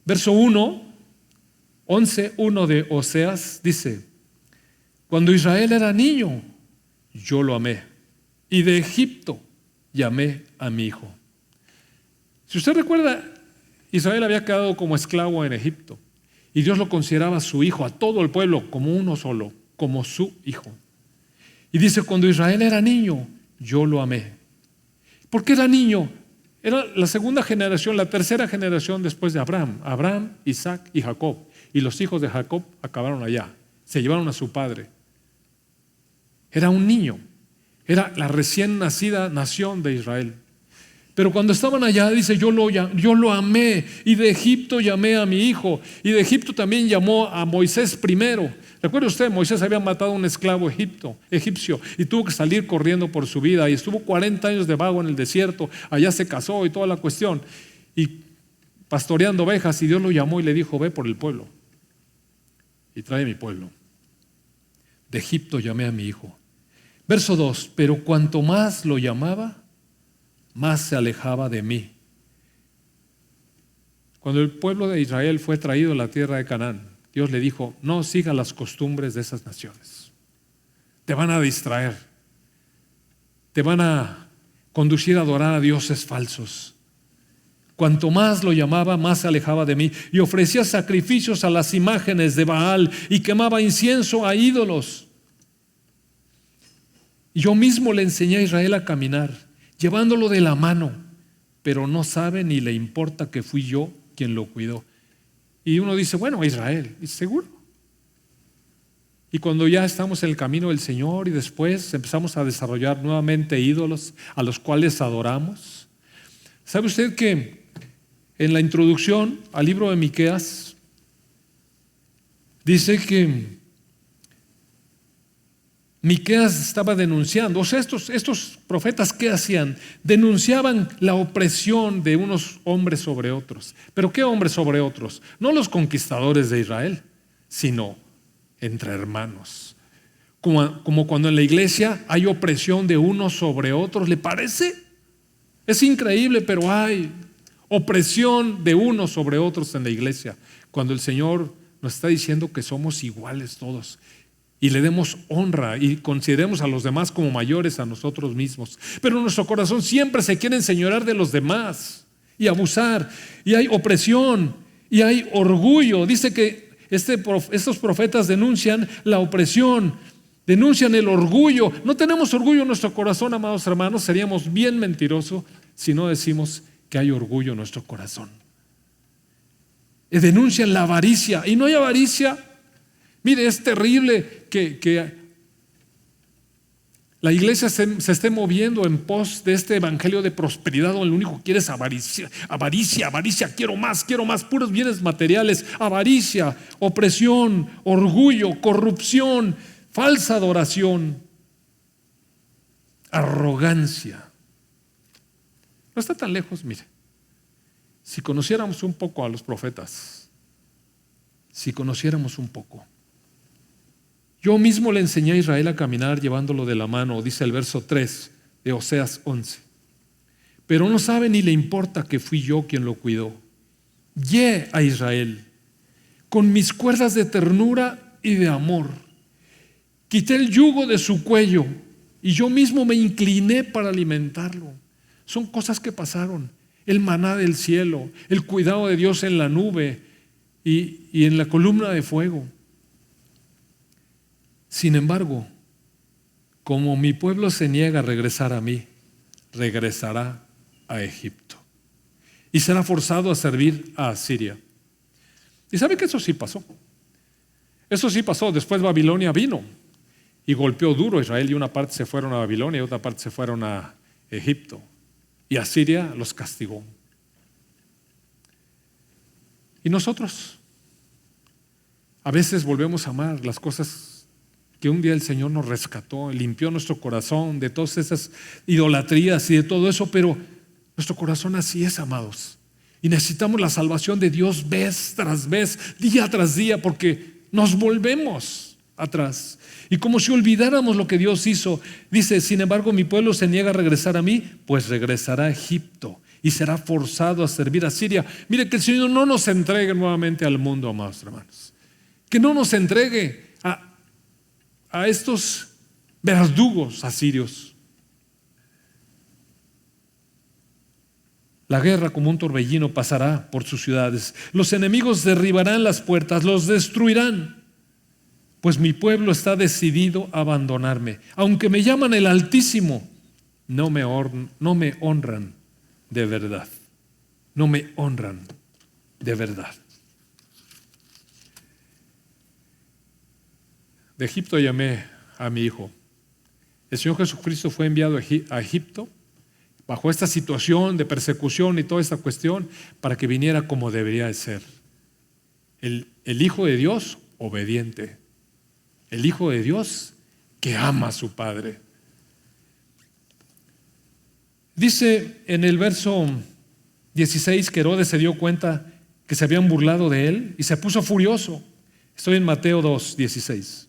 verso 1, 11:1 de Oseas dice: cuando Israel era niño, yo lo amé, y de Egipto llamé a mi hijo. Si usted recuerda, Israel había quedado como esclavo en Egipto, y Dios lo consideraba su hijo, a todo el pueblo como uno solo, como su hijo. Y dice: cuando Israel era niño, yo lo amé. ¿Por qué era niño? Era la segunda generación, la tercera generación después de Abraham. Abraham, Isaac y Jacob. Y los hijos de Jacob acabaron allá. Se llevaron a su padre. Era un niño. Era la recién nacida nación de Israel. Pero cuando estaban allá, dice: yo lo amé, y de Egipto llamé a mi hijo. Y de Egipto también llamó a Moisés primero. Recuerde usted, Moisés había matado a un esclavo egipcio y tuvo que salir corriendo por su vida, y estuvo 40 años de vago en el desierto. Allá se casó y toda la cuestión, y pastoreando ovejas, y Dios lo llamó y le dijo: ve por el pueblo y trae mi pueblo. De Egipto llamé a mi hijo. Verso 2: pero cuanto más lo llamaba, más se alejaba de mí. Cuando el pueblo de Israel fue traído a la tierra de Canaán, Dios le dijo: no siga las costumbres de esas naciones. Te van a distraer. Te van a conducir a adorar a dioses falsos. Cuanto más lo llamaba, más se alejaba de mí, y ofrecía sacrificios a las imágenes de Baal y quemaba incienso a ídolos. Y yo mismo le enseñé a Israel a caminar, llevándolo de la mano, pero no sabe ni le importa que fui yo quien lo cuidó. Y uno dice: bueno, Israel, ¿es seguro? Y cuando ya estamos en el camino del Señor y después empezamos a desarrollar nuevamente ídolos a los cuales adoramos. ¿Sabe usted que en la introducción al libro de Miqueas dice que Miqueas estaba denunciando? O sea, estos profetas, ¿qué hacían? Denunciaban la opresión de unos hombres sobre otros. ¿Pero qué hombres sobre otros? No los conquistadores de Israel, sino entre hermanos. Como cuando en la iglesia hay opresión de unos sobre otros. ¿Le parece? Es increíble, pero hay. opresión de unos sobre otros en la iglesia, cuando el Señor nos está diciendo que somos iguales todos y le demos honra y consideremos a los demás como mayores a nosotros mismos. Pero nuestro corazón siempre se quiere enseñorear de los demás y abusar, y hay opresión y hay orgullo. Dice que estos profetas denuncian la opresión, denuncian el orgullo. No tenemos orgullo en nuestro corazón, amados hermanos. Seríamos bien mentirosos si no decimos que hay orgullo en nuestro corazón. Denuncian la avaricia, y no hay avaricia. Mire, es terrible que la iglesia se esté moviendo en pos de este evangelio de prosperidad, donde lo único que quiere es avaricia, quiero más, puros bienes materiales, avaricia, opresión, orgullo, corrupción, falsa adoración, arrogancia. No está tan lejos, mire. Si conociéramos un poco a los profetas, si conociéramos un poco. Yo mismo le enseñé a Israel a caminar llevándolo de la mano, dice el verso 3 de Oseas 11. Pero no sabe ni le importa que fui yo quien lo cuidó. Guié a Israel con mis cuerdas de ternura y de amor. Quité el yugo de su cuello y yo mismo me incliné para alimentarlo. Son cosas que pasaron. El maná del cielo, el cuidado de Dios en la nube y en la columna de fuego. Sin embargo, como mi pueblo se niega a regresar a mí, regresará a Egipto y será forzado a servir a Asiria. ¿Y sabe que eso sí pasó? Eso sí pasó. Después Babilonia vino y golpeó duro a Israel, y una parte se fueron a Babilonia y otra parte se fueron a Egipto, y Asiria los castigó. Y nosotros a veces volvemos a amar las cosas que un día el Señor nos rescató, limpió nuestro corazón de todas esas idolatrías y de todo eso, pero nuestro corazón así es, amados. Y necesitamos la salvación de Dios vez tras vez, día tras día, porque nos volvemos atrás. Y como si olvidáramos lo que Dios hizo. Dice, sin embargo, mi pueblo se niega a regresar a mí, pues regresará a Egipto y será forzado a servir a Siria. Mire, que el Señor no nos entregue nuevamente al mundo, amados hermanos. Que no nos entregue a estos verdugos asirios. La guerra como un torbellino pasará por sus ciudades. Los enemigos derribarán las puertas, los destruirán. Pues mi pueblo está decidido a abandonarme. Aunque me llaman el Altísimo, no me honran de verdad. No me honran de verdad. De Egipto llamé a mi hijo. El Señor Jesucristo fue enviado a Egipto bajo esta situación de persecución y toda esta cuestión para que viniera como debería de ser. El Hijo de Dios obediente. El Hijo de Dios que ama a su Padre. Dice en el verso 16 que Herodes se dio cuenta que se habían burlado de él y se puso furioso. Estoy en Mateo 2:16.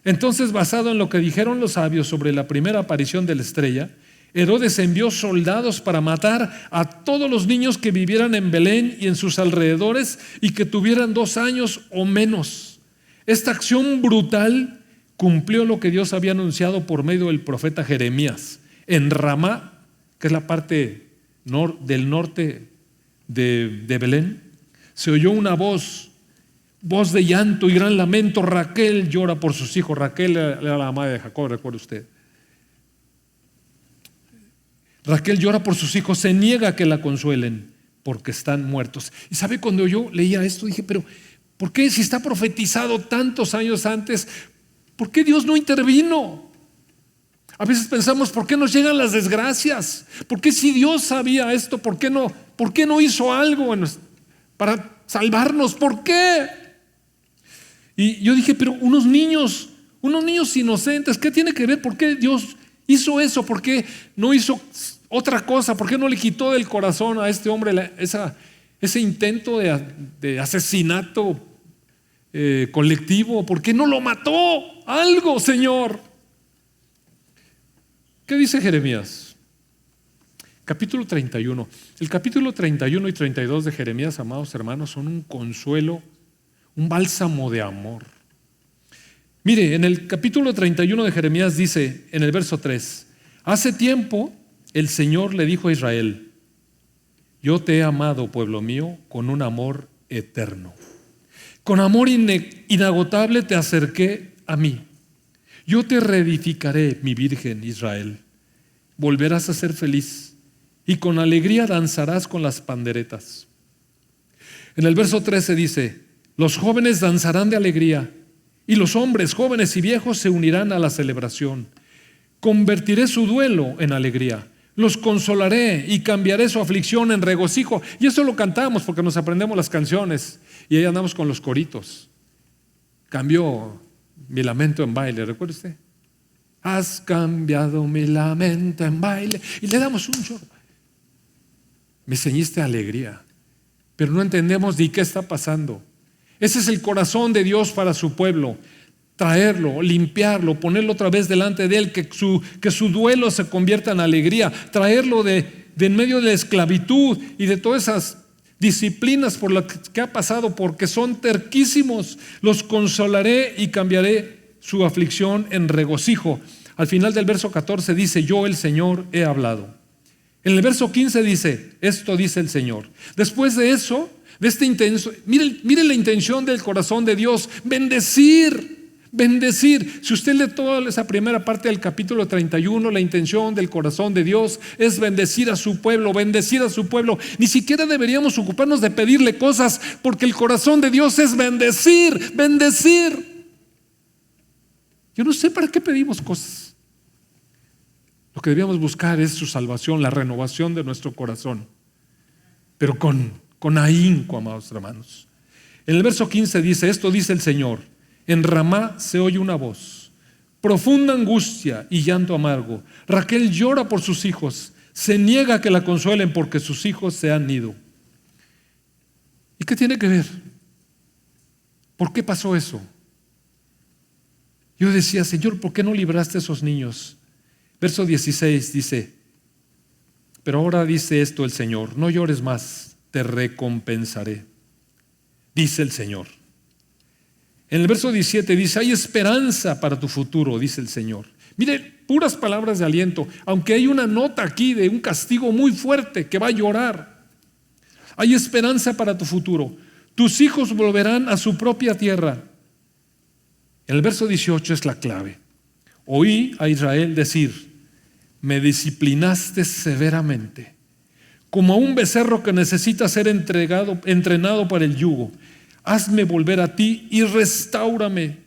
Entonces, basado en lo que dijeron los sabios sobre la primera aparición de la estrella, Herodes envió soldados para matar a todos los niños que vivieran en Belén y en sus alrededores y que tuvieran 2 años o menos. Esta acción brutal cumplió lo que Dios había anunciado por medio del profeta Jeremías. En Ramá, que es la parte del norte de Belén, se oyó una voz de llanto y gran lamento. Raquel llora por sus hijos. Raquel era la madre de Jacob, recuerda usted. Raquel llora por sus hijos, se niega a que la consuelen porque están muertos. Y sabe, cuando yo leía esto dije, pero ¿por qué, si está profetizado tantos años antes, por qué Dios no intervino? A veces pensamos, ¿por qué nos llegan las desgracias? ¿Por qué, si Dios sabía esto, por qué no hizo algo para salvarnos? ¿Por qué? Y yo dije, pero unos niños inocentes, ¿qué tiene que ver? ¿Por qué Dios hizo eso? ¿Por qué no hizo otra cosa? ¿Por qué no le quitó del corazón a este hombre ese intento de asesinato colectivo? ¿Por qué no lo mató? Algo, Señor. ¿Qué dice Jeremías? Capítulo 31. El capítulo 31 y 32 de Jeremías, amados hermanos, son un consuelo, un bálsamo de amor. Mire, en el capítulo 31 de Jeremías dice, en el verso 3, hace tiempo el Señor le dijo a Israel, yo te he amado, pueblo mío, con un amor eterno. Con amor inagotable te acerqué a mí. Yo te reedificaré, mi virgen Israel. Volverás a ser feliz y con alegría danzarás con las panderetas. En el verso 13 dice, los jóvenes danzarán de alegría y los hombres jóvenes y viejos se unirán a la celebración. Convertiré su duelo en alegría. Los consolaré y cambiaré su aflicción en regocijo. Y eso lo cantamos porque nos aprendemos las canciones y ahí andamos con los coritos. Cambió mi lamento en baile, ¿recuerda usted? Has cambiado mi lamento en baile. Y le damos un chorro. Me ceñiste alegría, pero no entendemos ni qué está pasando. Ese es el corazón de Dios para su pueblo. Traerlo, limpiarlo, ponerlo otra vez delante de Él, que su duelo se convierta en alegría, traerlo de en medio de la esclavitud y de todas esas disciplinas por las que ha pasado, porque son terquísimos. Los consolaré y cambiaré su aflicción en regocijo. Al final del verso 14 dice, yo el Señor he hablado. En el verso 15 dice, esto dice el Señor. Después de eso, de este intenso, mire la intención del corazón de Dios, bendecir. Si usted lee toda esa primera parte del capítulo 31, la intención del corazón de Dios es bendecir a su pueblo, Ni siquiera deberíamos ocuparnos de pedirle cosas, porque el corazón de Dios es bendecir. Yo no sé para qué pedimos cosas. Lo que debíamos buscar es su salvación, la renovación de nuestro corazón, pero con ahínco, amados hermanos. En el verso 15 dice, esto dice el Señor. En Ramá se oye una voz, profunda angustia y llanto amargo. Raquel llora por sus hijos, se niega a que la consuelen porque sus hijos se han ido. ¿Y qué tiene que ver? ¿Por qué pasó eso? Yo decía, Señor, ¿por qué no libraste a esos niños? Verso 16 dice, pero ahora dice esto el Señor, no llores más, te recompensaré, dice el Señor. En el verso 17 dice, hay esperanza para tu futuro, dice el Señor. Mire, puras palabras de aliento, aunque hay una nota aquí de un castigo muy fuerte que va a llorar. Hay esperanza para tu futuro. Tus hijos volverán a su propia tierra. En el verso 18 es la clave. Oí a Israel decir, me disciplinaste severamente, como a un becerro que necesita ser entrenado para el yugo. Hazme volver a ti y restáurame.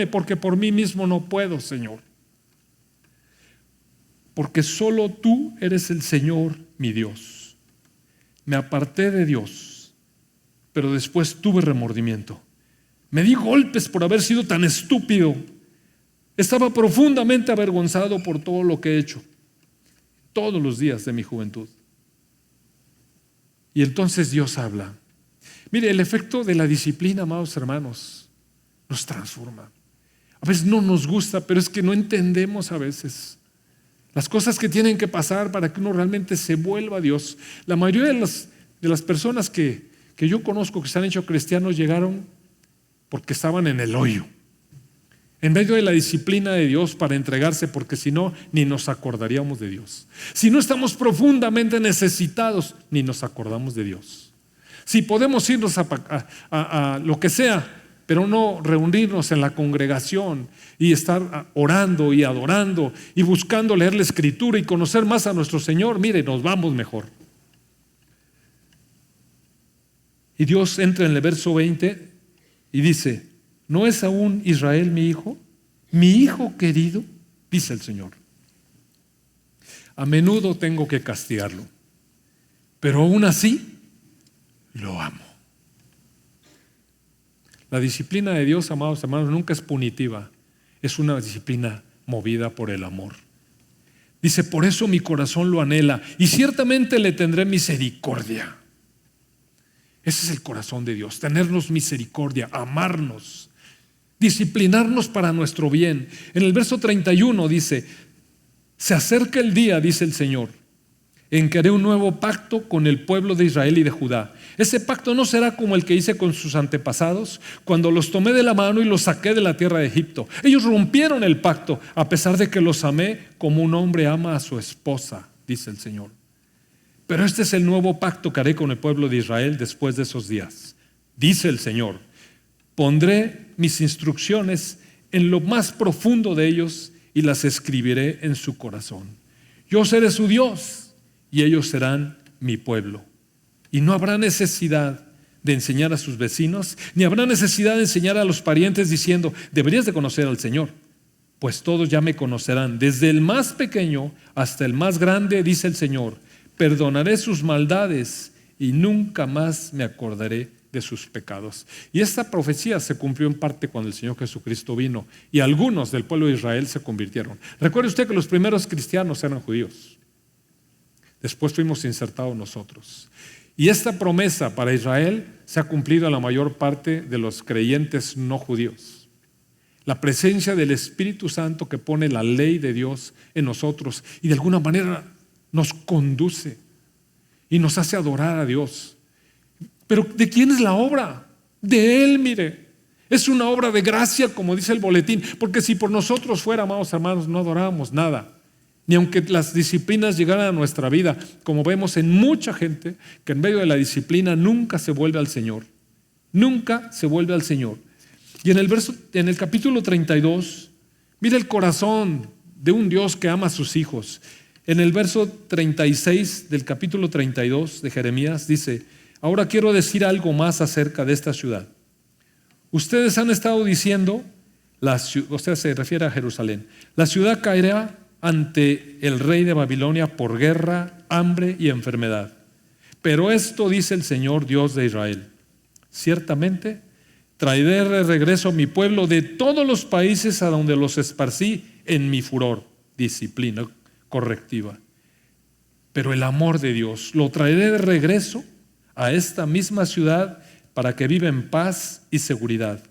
Porque por mí mismo no puedo, Señor. Porque solo tú eres el Señor, mi Dios. Me aparté de Dios, pero después tuve remordimiento. Me di golpes por haber sido tan estúpido. Estaba profundamente avergonzado por todo lo que he hecho, todos los días de mi juventud. Y entonces Dios habla. Mire, el efecto de la disciplina, amados hermanos, nos transforma. A veces no nos gusta, pero es que no entendemos a veces las cosas que tienen que pasar para que uno realmente se vuelva a Dios. La mayoría de las personas que yo conozco que se han hecho cristianos llegaron porque estaban en el hoyo, en medio de la disciplina de Dios para entregarse, porque si no, ni nos acordaríamos de Dios. Si no estamos profundamente necesitados, ni nos acordamos de Dios. Si podemos irnos a lo que sea, pero no reunirnos en la congregación y estar orando y adorando y buscando leer la Escritura y conocer más a nuestro Señor, mire, nos vamos mejor. Y Dios entra en el verso 20 y dice, ¿no es aún Israel mi hijo querido? Dice el Señor. A menudo tengo que castigarlo, pero aún así lo amo. La disciplina de Dios, amados hermanos, nunca es punitiva, es una disciplina movida por el amor. Dice, por eso mi corazón lo anhela y ciertamente le tendré misericordia. Ese es el corazón de Dios, tenernos misericordia, amarnos, disciplinarnos para nuestro bien. En el verso 31 dice, Se acerca el día, dice el Señor, en que haré un nuevo pacto con el pueblo de Israel y de Judá. Ese pacto no será como el que hice con sus antepasados, cuando los tomé de la mano y los saqué de la tierra de Egipto. Ellos rompieron el pacto, a pesar de que los amé como un hombre ama a su esposa, dice el Señor. Pero este es el nuevo pacto que haré con el pueblo de Israel después de esos días, dice el Señor. Pondré mis instrucciones en lo más profundo de ellos y las escribiré en su corazón. Yo seré su Dios y ellos serán mi pueblo. Y no habrá necesidad de enseñar a sus vecinos, ni habrá necesidad de enseñar a los parientes diciendo, deberías de conocer al Señor, pues todos ya me conocerán, desde el más pequeño hasta el más grande, dice el Señor. Perdonaré sus maldades y nunca más me acordaré de sus pecados. Y esta profecía se cumplió en parte cuando el Señor Jesucristo vino y algunos del pueblo de Israel se convirtieron. Recuerde usted que los primeros cristianos eran judíos. Después fuimos insertados nosotros. Y esta promesa para Israel se ha cumplido a la mayor parte de los creyentes no judíos. La presencia del Espíritu Santo que pone la ley de Dios en nosotros y de alguna manera nos conduce y nos hace adorar a Dios. Pero ¿de quién es la obra? De Él, mire. Es una obra de gracia, como dice el boletín, porque si por nosotros fuera, amados hermanos, no adorábamos nada. Ni aunque las disciplinas llegaran a nuestra vida, como vemos en mucha gente que en medio de la disciplina nunca se vuelve al Señor. Nunca se vuelve al Señor. Y en el capítulo 32, mira el corazón de un Dios que ama a sus hijos. En el verso 36 del capítulo 32 de Jeremías dice: ahora quiero decir algo más acerca de esta ciudad. Ustedes han estado diciendo, o sea, se refiere a Jerusalén, la ciudad caerá ante el rey de Babilonia por guerra, hambre y enfermedad. Pero esto dice el Señor Dios de Israel: ciertamente traeré de regreso a mi pueblo de todos los países a donde los esparcí en mi furor, disciplina correctiva. Pero el amor de Dios lo traeré de regreso a esta misma ciudad para que viva en paz y seguridad.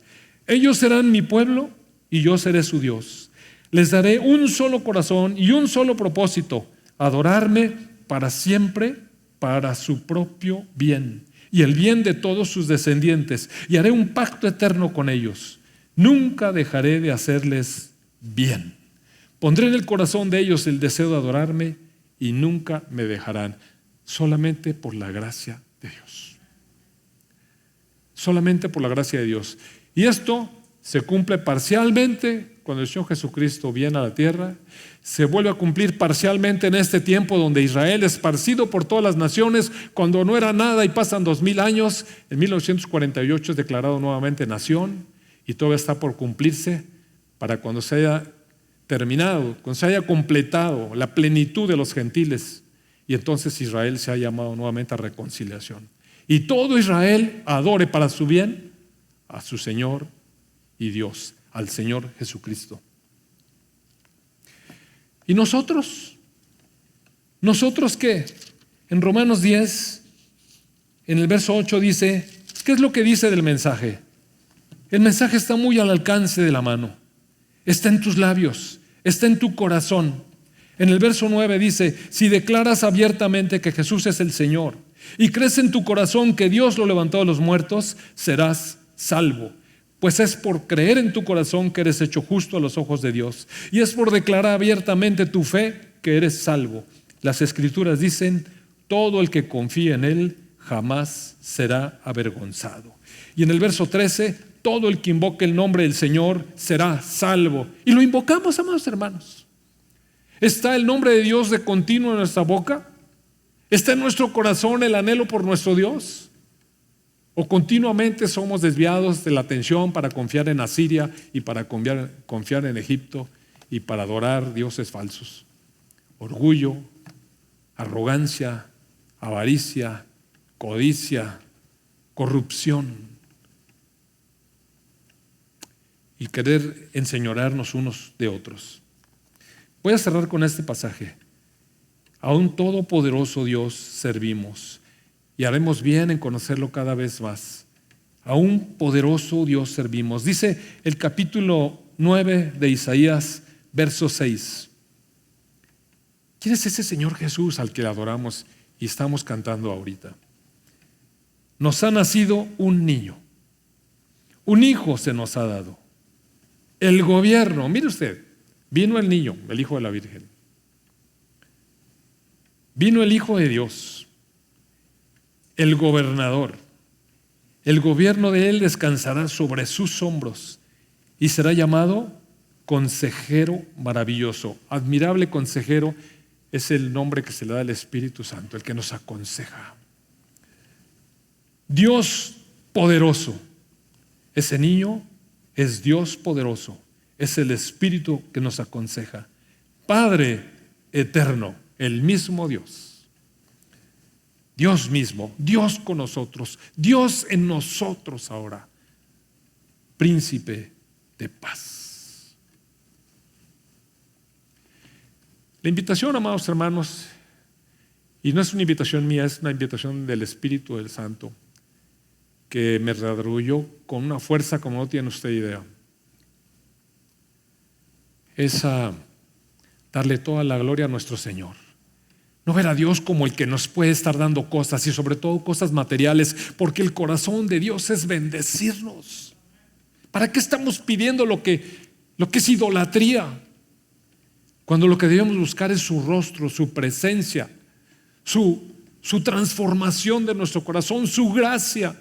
Ellos serán mi pueblo y yo seré su Dios. Les daré un solo corazón y un solo propósito: adorarme para siempre, para su propio bien y el bien de todos sus descendientes, y haré un pacto eterno con ellos. Nunca dejaré de hacerles bien. Pondré en el corazón de ellos el deseo de adorarme y nunca me dejarán, solamente por la gracia de Dios. Solamente por la gracia de Dios. Y esto se cumple parcialmente cuando el Señor Jesucristo viene a la tierra. Se vuelve a cumplir parcialmente en este tiempo donde Israel, esparcido por todas las naciones, cuando no era nada y pasan 2000 años, en 1948 es declarado nuevamente nación, y todo está por cumplirse para cuando se haya terminado, cuando se haya completado la plenitud de los gentiles, y entonces Israel se ha llamado nuevamente a reconciliación. Y todo Israel adore para su bien a su Señor y Dios, al Señor Jesucristo. ¿Y nosotros? ¿Nosotros qué? En Romanos 10, en el verso 8 dice, ¿qué es lo que dice del mensaje? El mensaje está muy al alcance de la mano. Está en tus labios, está en tu corazón. En el verso 9 dice, si declaras abiertamente que Jesús es el Señor y crees en tu corazón que Dios lo levantó de los muertos, serás salvo. Pues es por creer en tu corazón que eres hecho justo a los ojos de Dios, y es por declarar abiertamente tu fe que eres salvo. Las Escrituras dicen, todo el que confíe en Él jamás será avergonzado. Y en el verso 13, todo el que invoque el nombre del Señor será salvo. Y lo invocamos, amados hermanos. ¿Está el nombre de Dios de continuo en nuestra boca? ¿Está en nuestro corazón el anhelo por nuestro Dios? ¿O continuamente somos desviados de la atención para confiar en Asiria y para confiar en Egipto y para adorar dioses falsos? Orgullo, arrogancia, avaricia, codicia, corrupción y querer enseñorearnos unos de otros. Voy a cerrar con este pasaje. A un todopoderoso Dios servimos y haremos bien en conocerlo cada vez más. A un poderoso Dios servimos. Dice el capítulo 9 de Isaías, verso 6. ¿Quién es ese Señor Jesús al que le adoramos y estamos cantando ahorita? Nos ha nacido un niño, un hijo se nos ha dado. El gobierno, mire usted, vino el niño, el hijo de la Virgen. Vino el Hijo de Dios, el gobernador. El gobierno de él descansará sobre sus hombros y será llamado Consejero Maravilloso. Admirable Consejero es el nombre que se le da al Espíritu Santo, el que nos aconseja. Dios poderoso. Ese niño es Dios poderoso, es el Espíritu que nos aconseja. Padre eterno, el mismo Dios. Dios mismo, Dios con nosotros, Dios en nosotros ahora. Príncipe de paz. La invitación, amados hermanos, y no es una invitación mía, es una invitación del Espíritu del Santo, que me redarguyó con una fuerza como no tiene usted idea. Es a darle toda la gloria a nuestro Señor. No ver a Dios como el que nos puede estar dando cosas y sobre todo cosas materiales, porque el corazón de Dios es bendecirnos. ¿Para qué estamos pidiendo lo que es idolatría? Cuando lo que debemos buscar es su rostro, su presencia, su transformación de nuestro corazón, su gracia.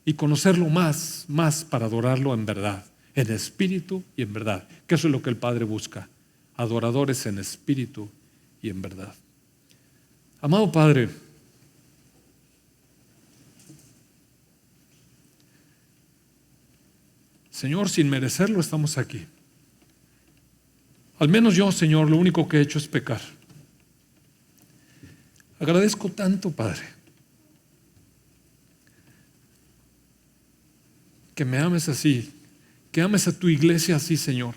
Y conocerlo más para adorarlo en verdad, en espíritu y en verdad, que eso es lo que el Padre busca, adoradores en espíritu y en verdad. Amado Padre, Señor, sin merecerlo estamos aquí. Al menos yo, Señor, lo único que he hecho es pecar. Agradezco tanto, Padre, que me ames así, que ames a tu iglesia así, Señor,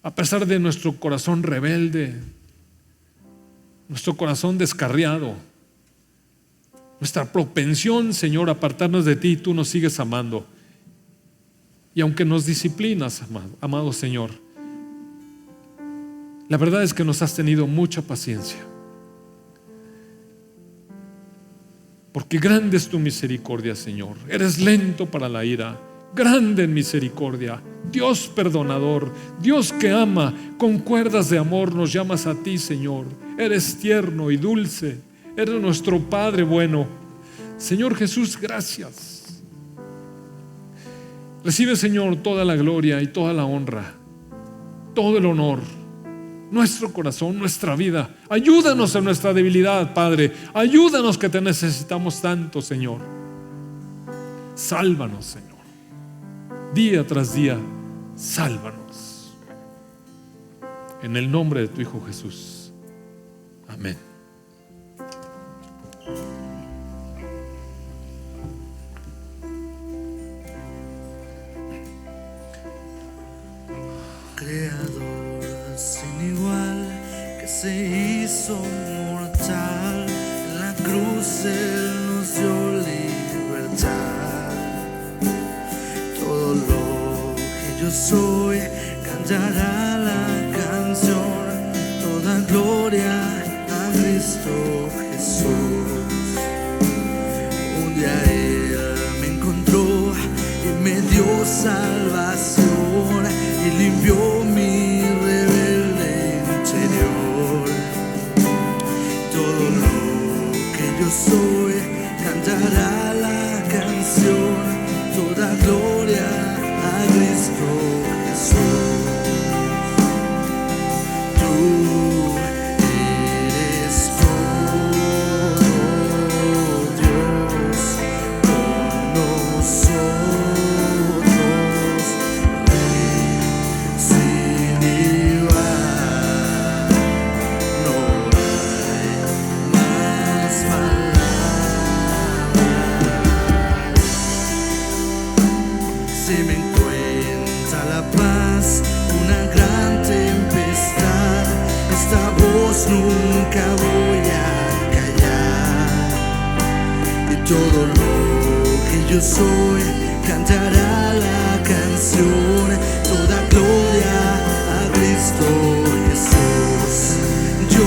a pesar de nuestro corazón rebelde, nuestro corazón descarriado, nuestra propensión, Señor, a apartarnos de ti, tú nos sigues amando. Y aunque nos disciplinas, amado Señor, la verdad es que nos has tenido mucha paciencia, porque grande es tu misericordia, Señor. Eres lento para la ira, grande en misericordia, Dios perdonador, Dios que ama, con cuerdas de amor nos llamas a ti, Señor. Eres tierno y dulce, eres nuestro Padre bueno. Señor Jesús, gracias. Recibe, Señor, toda la gloria y toda la honra, todo el honor, nuestro corazón, nuestra vida. Ayúdanos en nuestra debilidad, Padre. Ayúdanos que te necesitamos tanto, Señor. Sálvanos, Señor. Día tras día, sálvanos. En el nombre de tu Hijo Jesús. Amén. Creador sin igual, que se hizo mortal, en la cruz Él nos dio libertad. Todo lo que yo soy cantará la canción, toda gloria a Cristo Jesús. Un día Él me encontró y me dio salvación y limpió mi rebelde interior. Todo lo que yo soy cantará la canción, toda gloria a Cristo Jesús. Tú eres todo Dios con nosotros, Rey sin igual. No hay más palabras. Se me encuentra la paz, una gran tempestad, esta voz nunca voy a callar. Y todo lo que yo soy cantará la canción, toda gloria a Cristo Jesús. Yo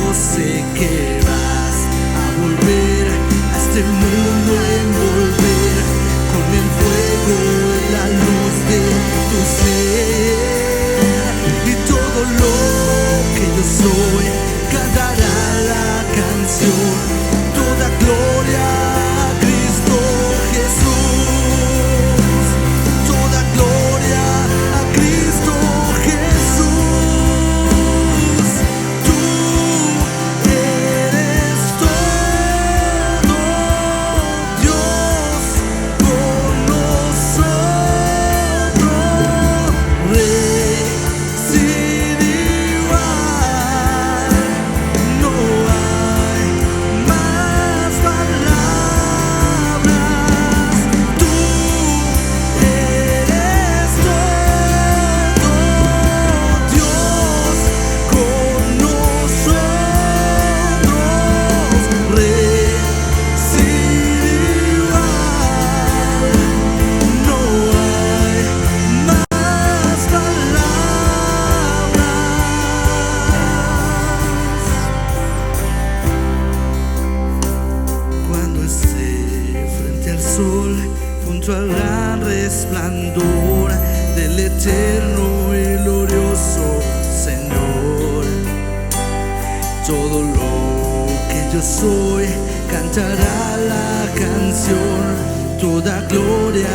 todo lo que yo soy cantará la canción. Toda gloria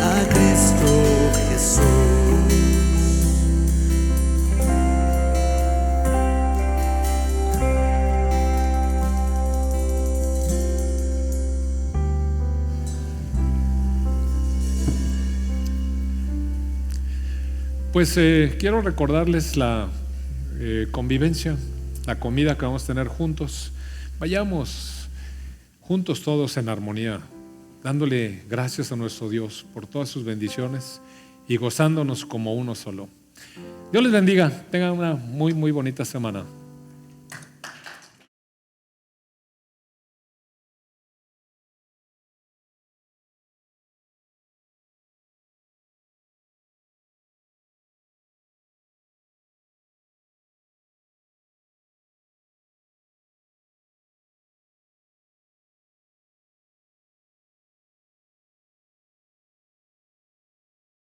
a Cristo Jesús. Pues quiero recordarles la convivencia, la comida que vamos a tener juntos. Vayamos juntos todos en armonía, dándole gracias a nuestro Dios por todas sus bendiciones y gozándonos como uno solo. Dios les bendiga, tengan una muy bonita semana.